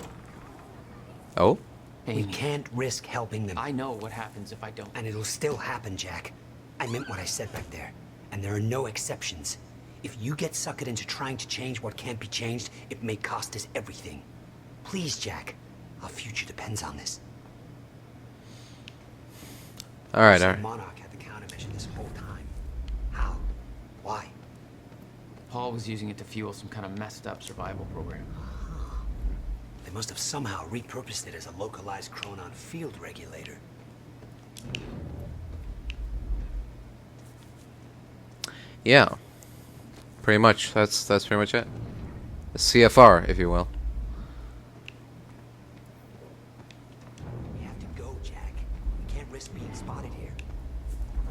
Oh? We can't risk helping them. I know what happens if I don't. And it'll still happen, Jack. I meant what I said back there. And there are no exceptions. If you get suckered into trying to change what can't be changed, it may cost us everything. Please, Jack. Our future depends on this. Alright, So alright. Monarch had the countermeasure this whole time. How? Why? Paul was using it to fuel some kind of messed up survival program. They must have somehow repurposed it as a localized chronon field regulator. Yeah. Pretty much. That's pretty much it. A CFR, if you will. We have to go, Jack. We can't risk being spotted here.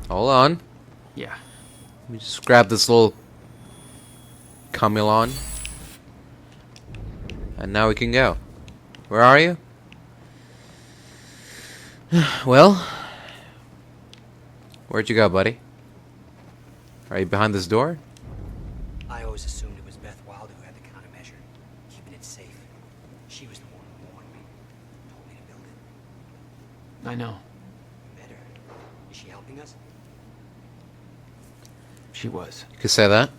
Hold on. Yeah. Let me just grab this little Camulon. And now we can go. Where are you? Well, where'd you go, buddy? Are you behind this door? I always assumed it was Beth Wilder who had the countermeasure, keeping it safe. She was the one who warned me, told me to build it. I know. You met her. Is she helping us? She was. You could say that.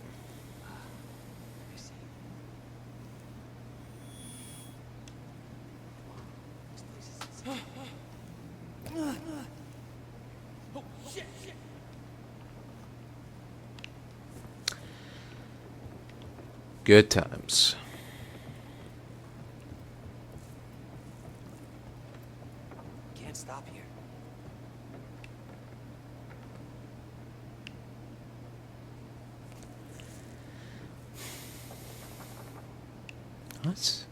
Good times. Can't stop here. What?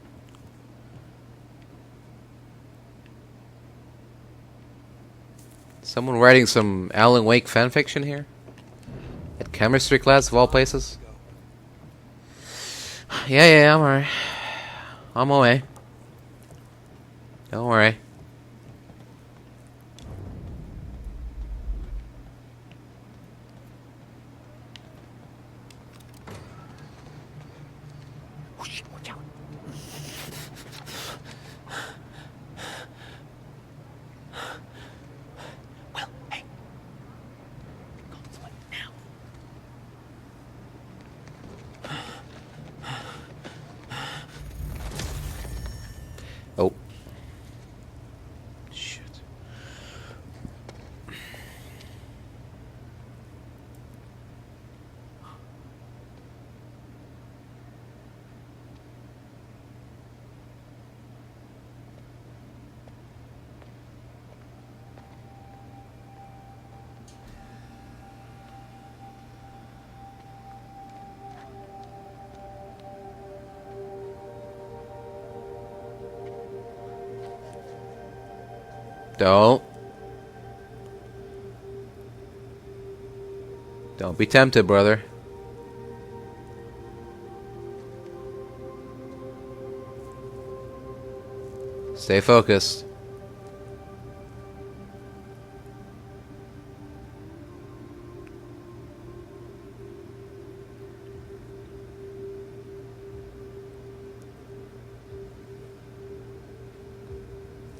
Someone writing some Alan Wake fanfiction here? At chemistry class of all places? Yeah, I'm alright. I'm away. Don't worry. Oh shit, watch out. Well, hey. Call someone now. Oh. Shit. Don't be tempted, brother. Stay focused.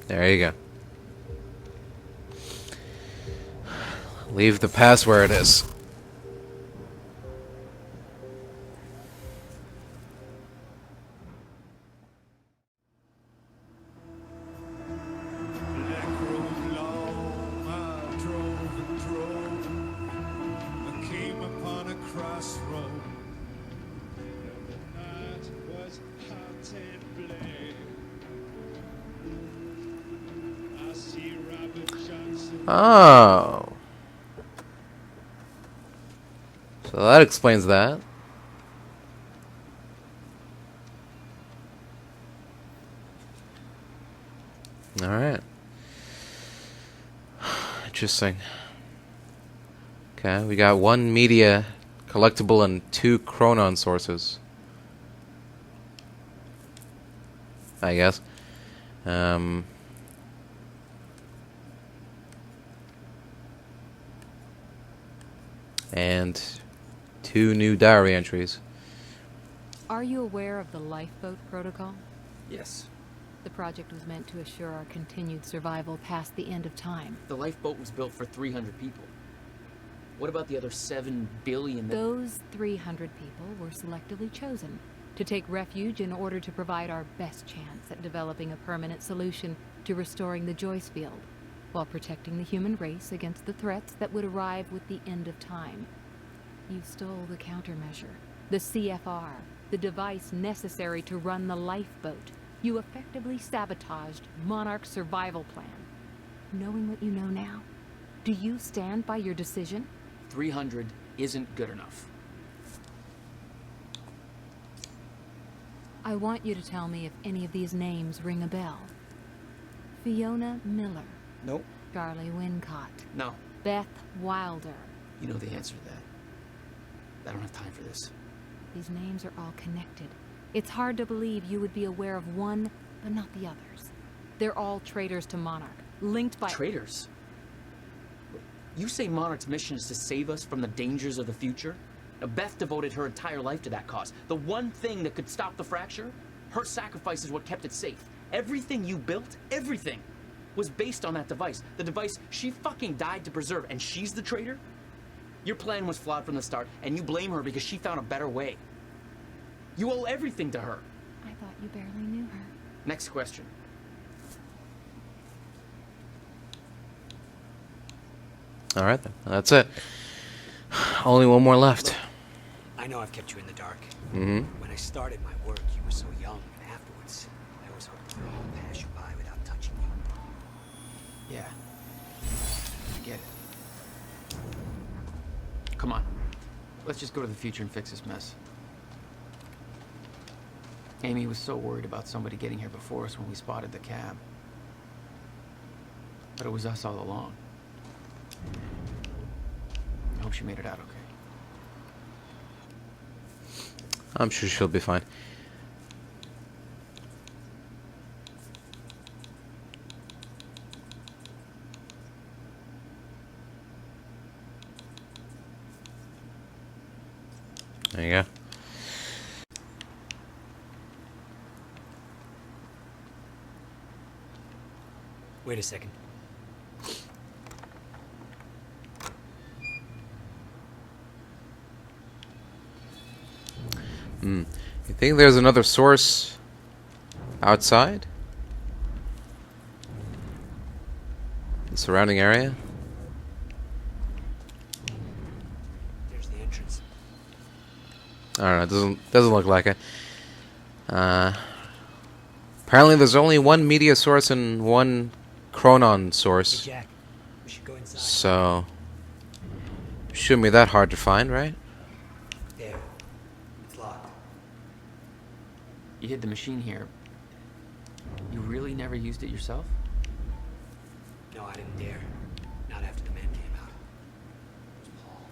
There you go. Leave the past where it is. I came upon a crossroad. Oh. So that explains that. Alright. Interesting. Okay, we got 1 media collectible and 2 chronon sources. I guess. And 2 new diary entries. Are you aware of the lifeboat protocol? Yes. The project was meant to assure our continued survival past the end of time. The lifeboat was built for 300 people. What about the other 7 billion that... Those 300 people were selectively chosen to take refuge in order to provide our best chance at developing a permanent solution to restoring the Joyce field, while protecting the human race against the threats that would arrive with the end of time. You stole the countermeasure, the CFR, the device necessary to run the lifeboat. You effectively sabotaged Monarch's survival plan. Knowing what you know now, do you stand by your decision? 300 isn't good enough. I want you to tell me if any of these names ring a bell. Fiona Miller. Nope. Charlie Wincott. No. Beth Wilder. You know the answer to that. I don't have time for this. These names are all connected. It's hard to believe you would be aware of one, but not the others. They're all traitors to Monarch, linked by... Traitors? You say Monarch's mission is to save us from the dangers of the future? Now, Beth devoted her entire life to that cause. The one thing that could stop the fracture? Her sacrifice is what kept it safe. Everything you built, everything, was based on that device. The device she fucking died to preserve, and she's the traitor? Your plan was flawed from the start, and you blame her because she found a better way. You owe everything to her. I thought you barely knew her. Next question. Alright then. That's it. Only 1 more left. I know I've kept you in the dark. Mm-hmm. When I started my work, you were so young, and afterwards, I always hoped to pass you by without touching you. Yeah. I get it. Come on. Let's just go to the future and fix this mess. Amy was so worried about somebody getting here before us when we spotted the cab. But it was us all along. I hope she made it out okay. I'm sure she'll be fine. There you go. Wait a second. You think there's another source outside? The surrounding area? There's the entrance. I don't know, it doesn't look like it. Apparently there's only 1 media source and 1 chronon source. Hey, Jack, we should go inside. So shouldn't be that hard to find, right? There. It's locked. You hid the machine here. You really never used it yourself? No, I didn't dare. Not after the man came out. It was Paul.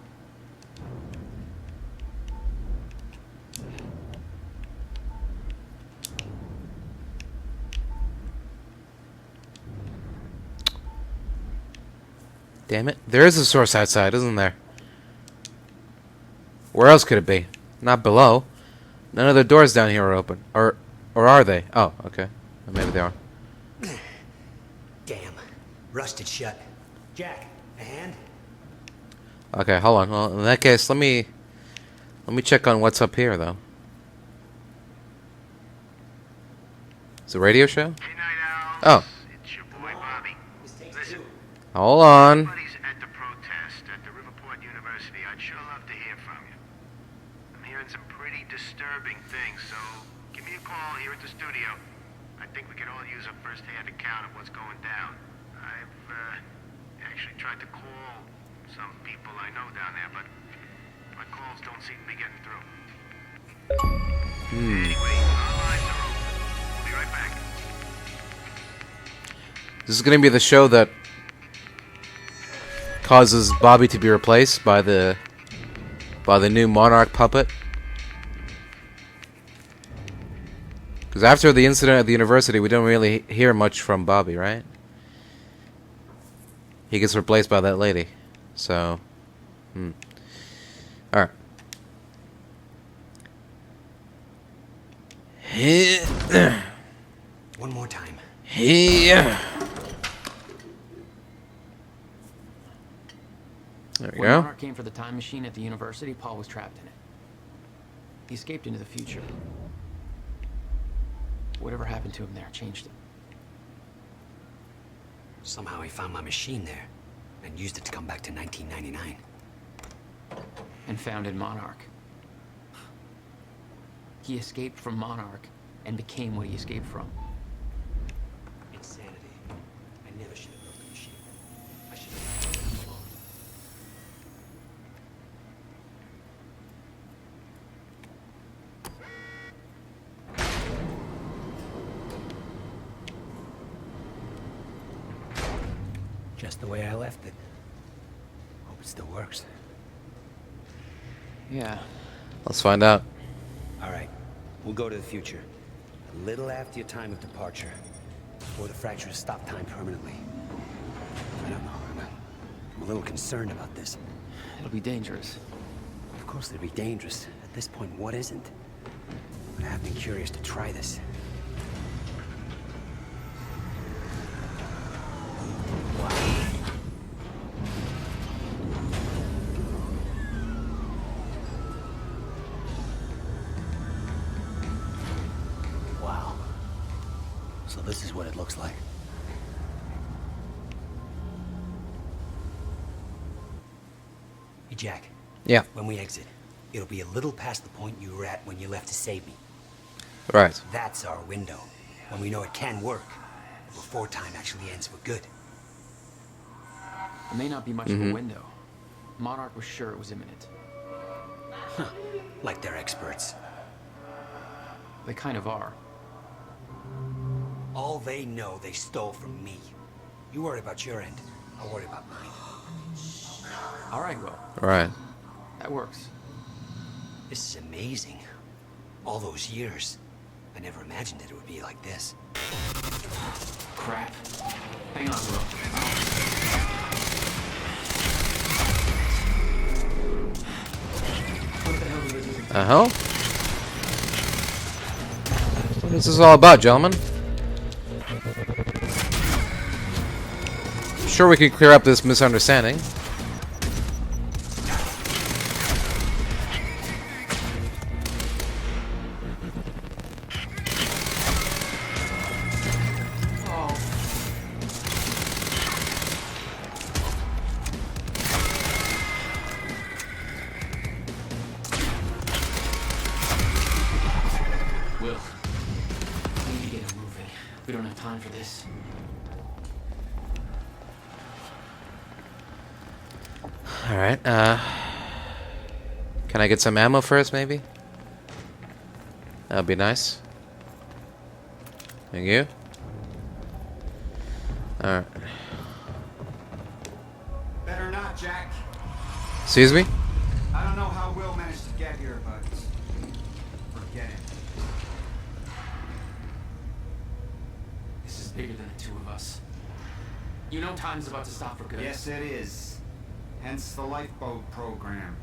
Damn it. There is a source outside, isn't there? Where else could it be? Not below. None of the doors down here are open. Or are they? Oh, okay. Maybe they are. Damn. Rusted shut. Jack, a hand? Okay, hold on. Well, in that case, let me check on what's up here, though. It's a radio show? Oh. It's your boy Bobby. Listen, Hold on. everybody's at the protest at the Riverport University. I'd sure love to hear from you. I'm hearing some pretty disturbing things, so give me a call here at the studio. I think we could all use a first-hand account of what's going down. I've Actually tried to call some people I know down there, but my calls don't seem to be getting through. Anyway, our lines are open. We'll be right back. This is going to be the show that causes Bobby to be replaced by the new Monarch puppet. Because after the incident at the university, we don't really hear much from Bobby, right? He gets replaced by that lady. So, alright. One more time. There we When go. Monarch came for the time machine at the university, Paul was trapped in it. He escaped into the future. Whatever happened to him there changed him. Somehow he found my machine there and used it to come back to 1999. And founded Monarch. He escaped from Monarch and became what he escaped from. Insanity. I never should have built the machine. I should have left him alone. Just the way I left it. Hope it still works. Yeah. Let's find out. All right, we'll go to the future. A little after your time of departure. Before the fractures stop time permanently. I don't know. I'm a little concerned about this. It'll be dangerous. Of course it'll be dangerous. At this point, what isn't? But I have been curious to try this. Wow. So this is what it looks like. Hey, Jack. Yeah. When we exit, it'll be a little past the point you were at when you left to save me. Right. That's our window. When we know it can work. Before time actually ends for good. It may not be much of a window. Monarch was sure it was imminent. Huh. Like they're experts. They kind of are. All they know they stole from me. You worry about your end. I'll worry about mine. All right, Will. Right. That works. This is amazing. All those years. I never imagined that it would be like this. Crap. Hang on, Will. What the hell do we do? Uh-huh. What is this all about, gentlemen? I'm sure we can clear up this misunderstanding. Will, we need to get him moving. We don't have time for this. Alright, can I get some ammo first, maybe? That'd be nice. Thank you. Alright. Better not, Jack. Excuse me? I don't know how Will managed to get here, but forget it. This is bigger than the two of us. You know time's about to stop for good. Yes, it is. Hence the lifeboat program.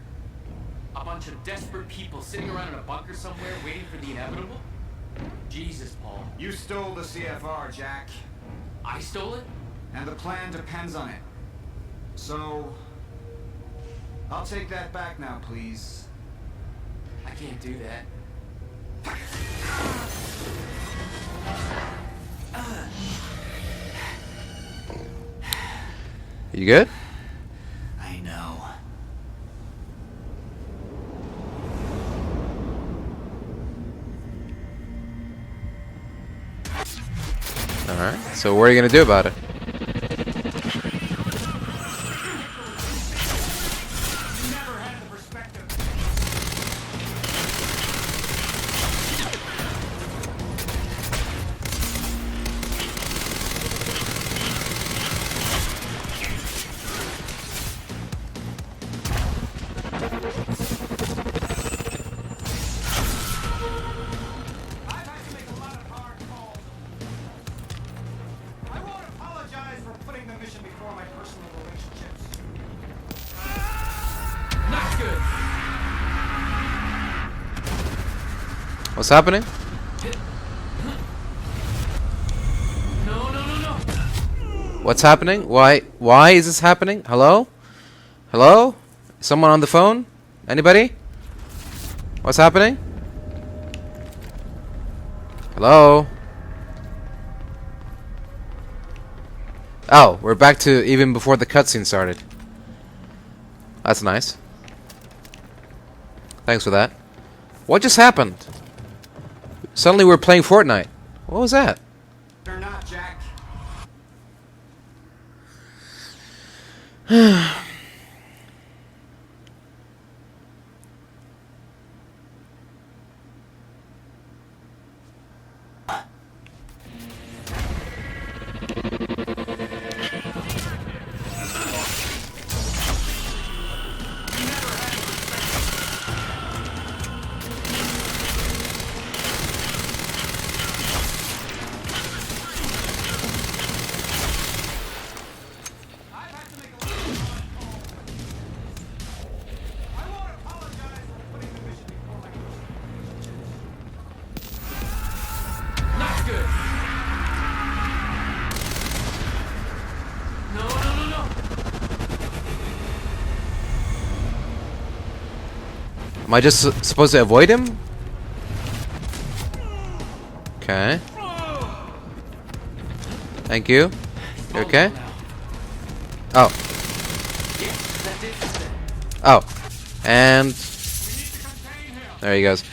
A bunch of desperate people sitting around in a bunker somewhere waiting for the inevitable? Jesus, Paul. You stole the CFR, Jack. I stole it? And the plan depends on it. So, I'll take that back now, please. I can't do that. You good? I know. Alright, so what are you gonna do about it? What's happening? What's happening? Why is this happening? Hello? Hello? Someone on the phone? Anybody? What's happening? Hello? Oh, we're back to even before the cutscene started. That's nice. Thanks for that. What just happened? Suddenly we're playing Fortnite. What was that? Or not, Jack. Not good. No, no, no, no. Am I just supposed to avoid him? Okay. Thank you. You okay? Oh. Oh. And there he goes.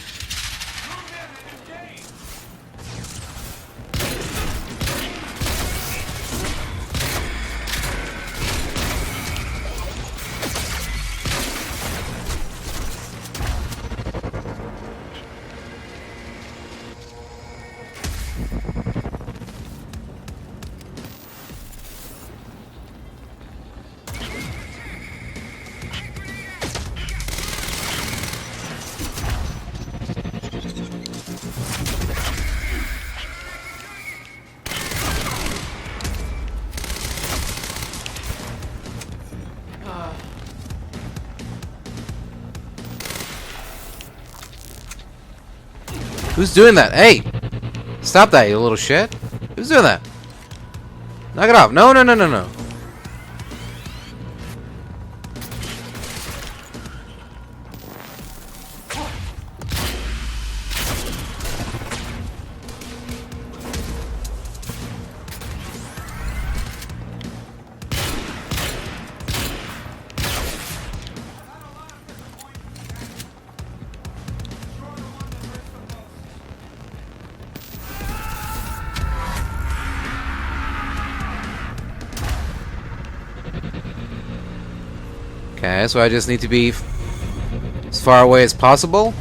Who's doing that? Hey! Stop that, you little shit. Who's doing that? Knock it off. No, no, no, no, no. Okay, so I just need to be as far away as possible.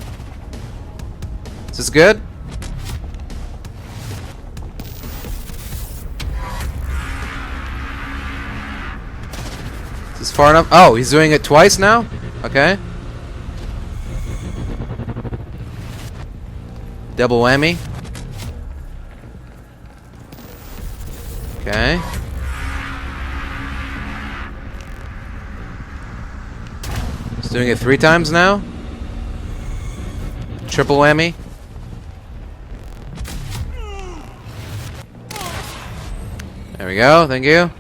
Is this good? Is this far enough? Oh, he's doing it twice now? Okay. Double whammy. Okay. He's doing it 3 times now. Triple whammy. There we go, thank you.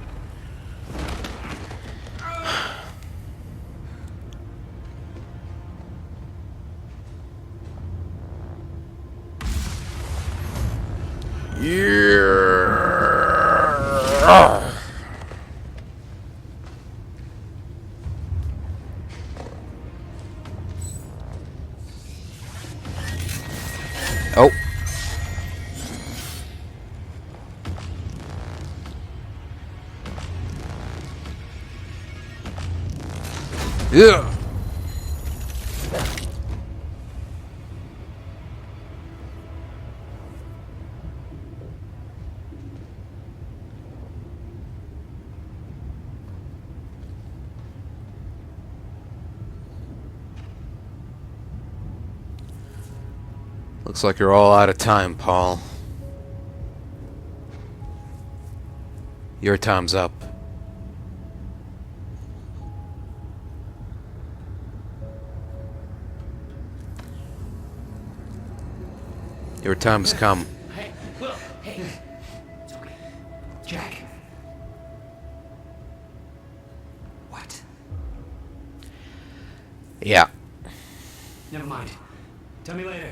Yeah. Oh. Yeah. Looks like you're all out of time, Paul. Your time's up. Your time's come. Hey, Will, hey. It's okay. Jack. What? Yeah. Never mind. Tell me later.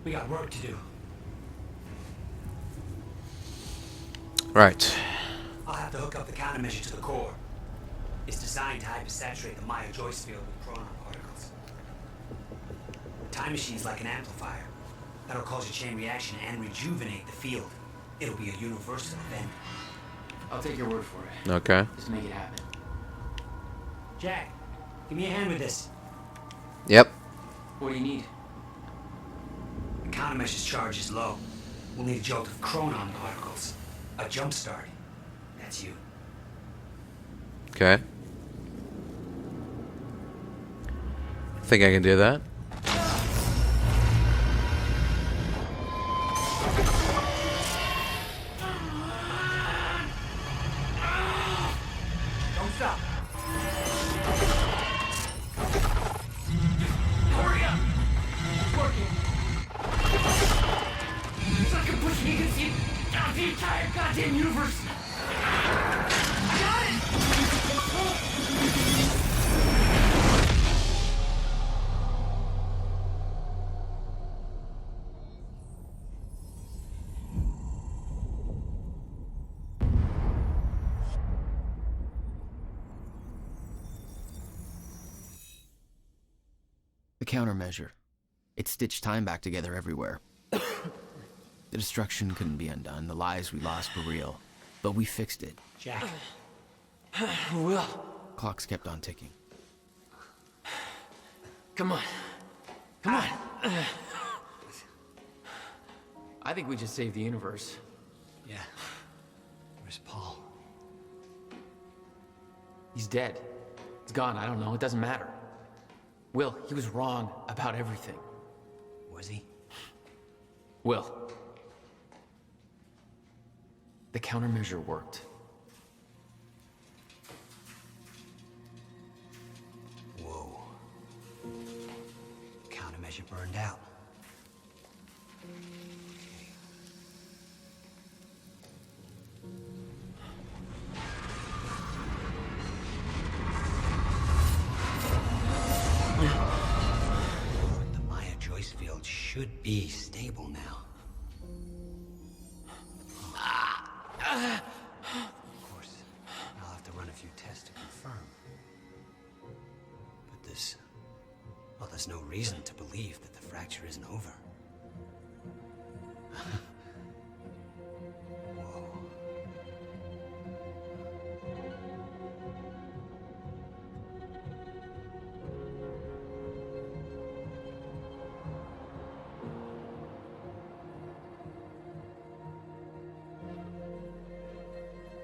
We got work to do. Right. I'll have to hook up the countermeasure to the core. It's designed to hypersaturate the Maya Joyce field with chronon particles. The time machine's like an amplifier. That'll cause a chain reaction and rejuvenate the field. It'll be a universal event. I'll take your word for it. Okay. Just make it happen. Jack, give me a hand with this. Yep. What do you need? The countermeasure's charge is low. We'll need a jolt of chronon particles. A jump start. That's you. Okay. Think I can do that? Don't stop. Hurry up! It's working. It's like I'm pushing against the entire goddamn universe. Got it! The countermeasure. It stitched time back together everywhere. The destruction couldn't be undone. The lives we lost were real. But we fixed it. Jack. Will. Clocks kept on ticking. Come on. Come on. I think we just saved the universe. Yeah. Where's Paul? He's dead. He's gone. I don't know. It doesn't matter. Will, he was wrong about everything. Was he? Will. The countermeasure worked. Whoa. Countermeasure burned out. The Maya Joyce field should be stable now. Of course, I'll have to run a few tests to confirm. But there's no reason to believe that the fracture isn't over. Whoa.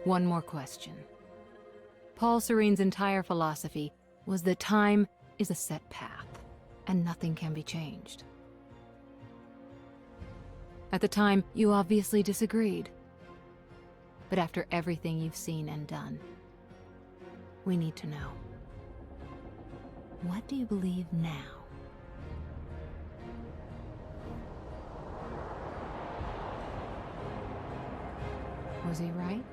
One more question. Paul Serene's entire philosophy was that time is a set path, and nothing can be changed. At the time, you obviously disagreed. But after everything you've seen and done, we need to know. What do you believe now? Was he right?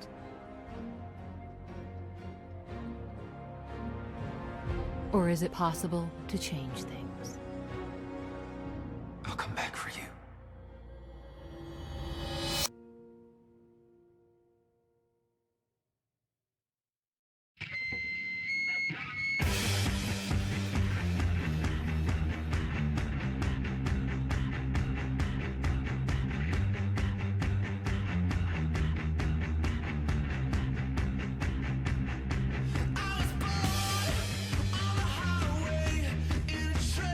Or is it possible to change things? I'll come back for you. In a train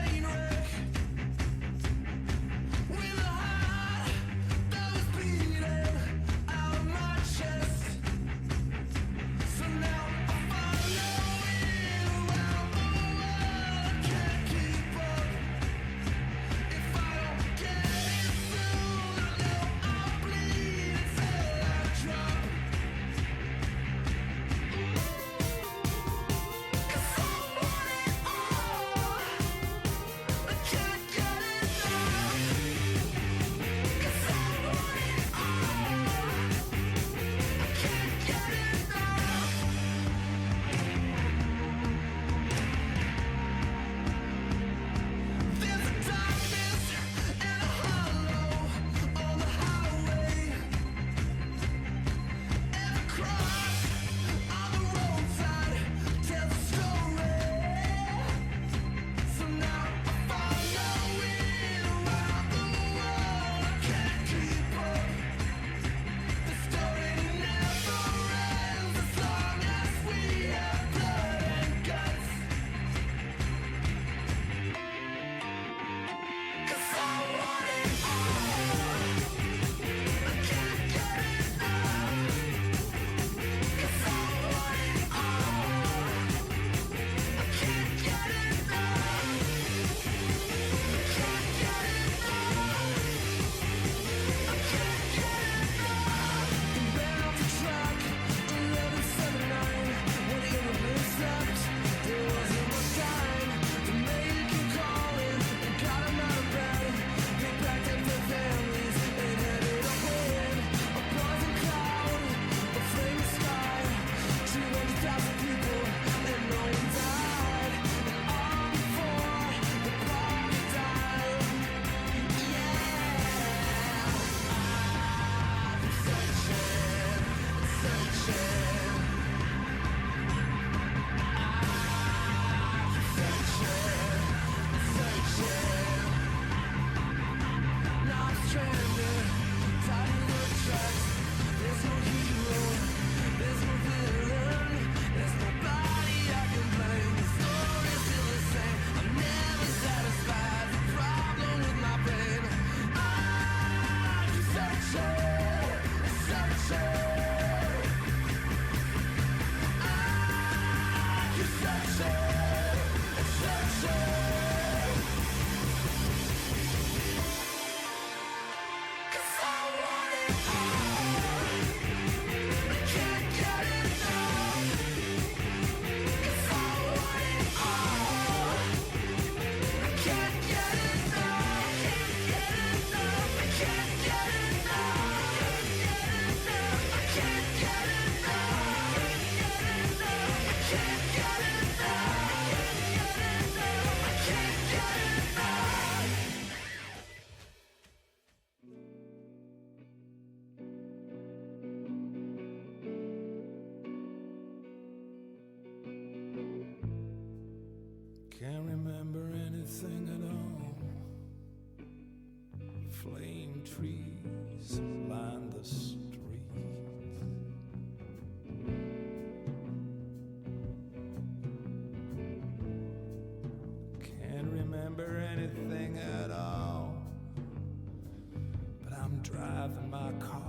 driving my car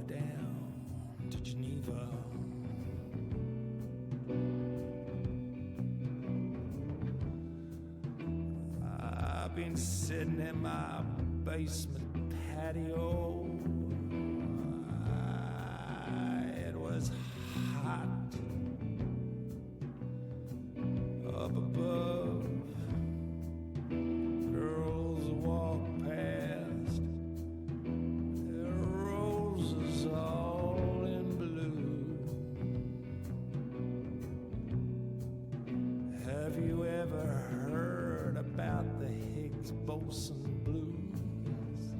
down to Geneva. I've been sitting in my basement patio. It was hot up above. Girls walk past, their roses all in blue. Have you ever heard about the Higgs-Boson blues?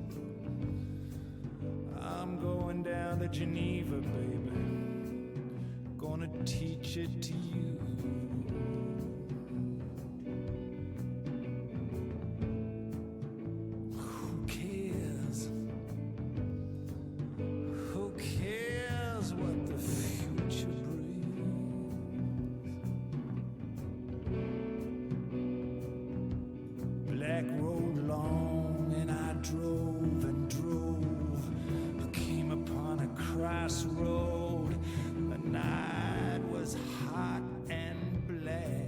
I'm going down to Geneva, baby. Gonna teach it to you. Who cares? Who cares what the future brings? Black road long and I drove and drove. I came upon a crossroad. The night was hot and black.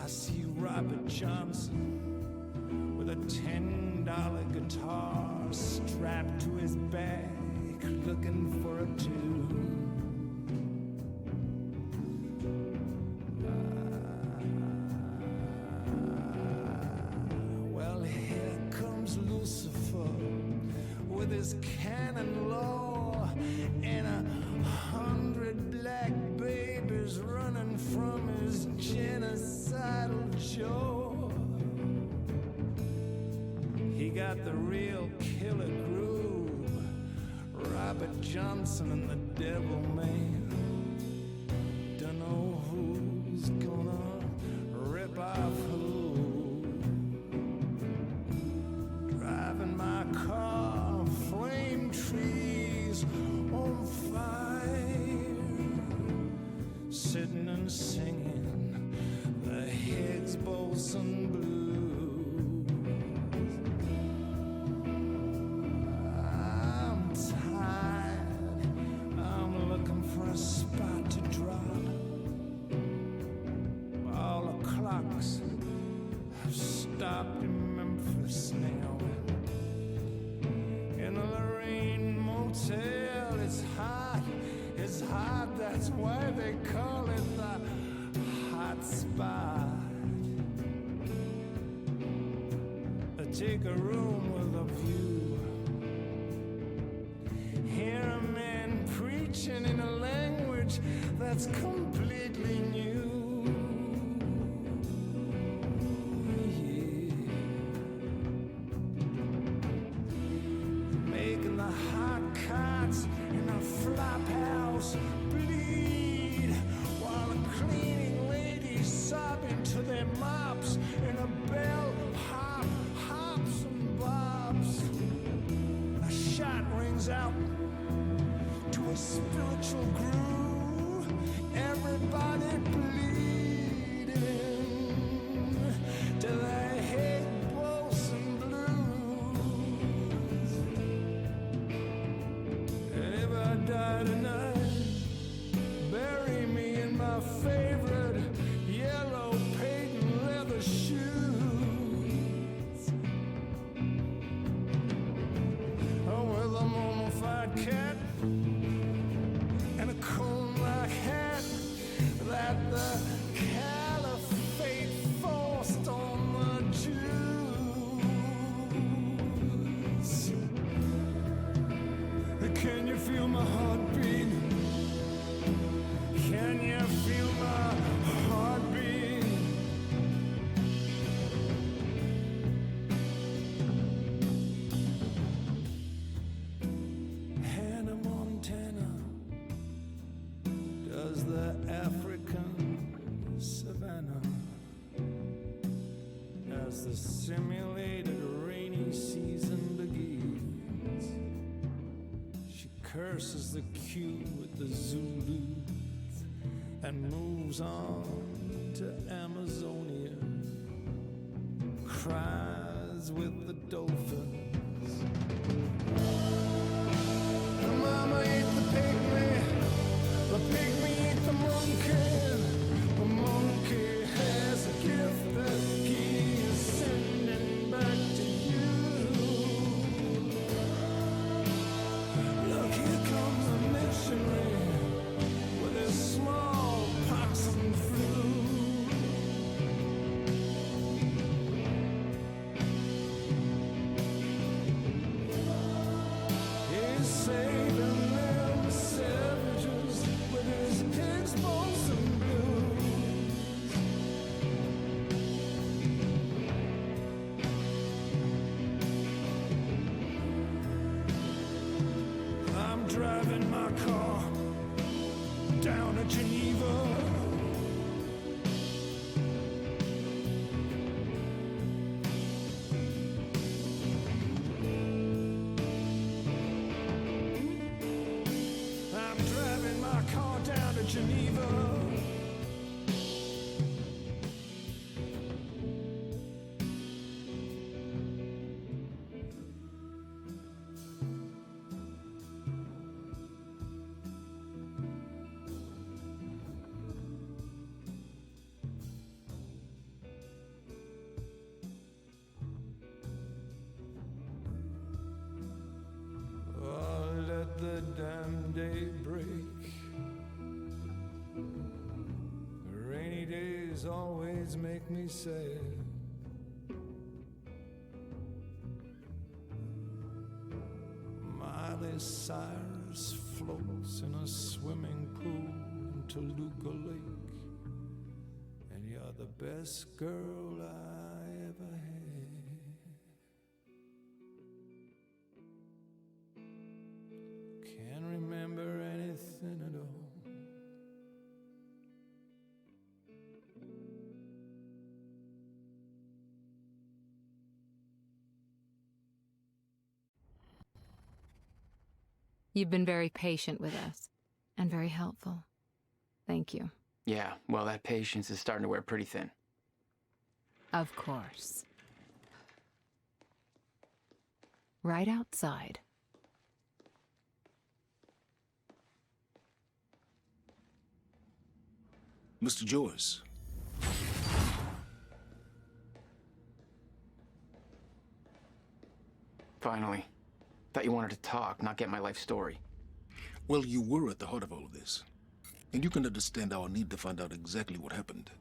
I see Robert Johnson with a $10 guitar strapped to his back, looking for a tune. Well, here comes Lucifer with his canon law and 100 black babies running from his genocidal jaw. He got the real killer groove, Robert Johnson and the Devil Man. Dunno who's gonna rip off who. Driving my car, flame trees on fire, sitting and singing the Higgs-Boson blues. I'm tired, I'm looking for a spot to drop. All the clocks have stopped in Memphis now. In the Lorraine Motel, it's hot, that's why they call it the hot spot. Take a room with a view. Hear a man preaching in a language that's completely new. Making the hot cots in a flop house bleed, while the cleaning ladies sobbing to their mops in a bell hops and bobs. A shot rings out to a spiritual groove. Everybody bleeding to the Higgs-Boson blues. And if I die tonight, bury me in my favorite yellow patent leather shoes. Oh, with a mummified cat and a cone-like hat that the caliphate forced on the Jews. Can you feel my heartbeat? Can you feel my heartbeat? Hannah Montana does the African savannah as the simulated rainy season begins. She curses the queue with the Zulus and moves on to Amazonia. Cries dances with the dolphins. The mama ate the pygmy ate the monkey. The monkey has a gift that he is sending back to you. Look, here comes a missionary with his smallpox and flu. He's saving them savages with his pig's bones and blues. I'm driving my car down to Geneva. I'm driving my car down to Geneva. Oh, let the damn day break. The rainy days always make me sad. Miley Cyrus floats in a swimming pool in Toluca Lake, and you're the best girl I ever had. Can't remember anything at all. You've been very patient with us, and very helpful. Thank you. Yeah, well, that patience is starting to wear pretty thin. Of course. Right outside. Mr. Joyce. Finally. Thought you wanted to talk, not get my life story. Well, you were at the heart of all of this. And you can understand our need to find out exactly what happened.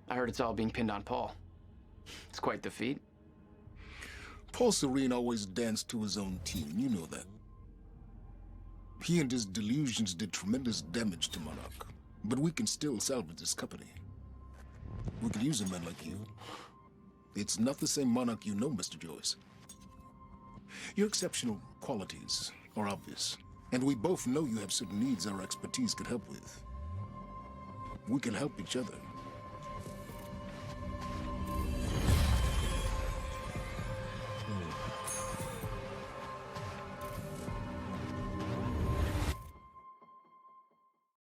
I heard it's all being pinned on Paul. It's quite the feat. Paul Serene always danced to his own tune, you know that. He and his delusions did tremendous damage to Monarch. But we can still salvage this company. We could use a man like you. It's not the same Monarch you know, Mr. Joyce. Your exceptional qualities are obvious, and we both know you have certain needs our expertise could help with. We can help each other.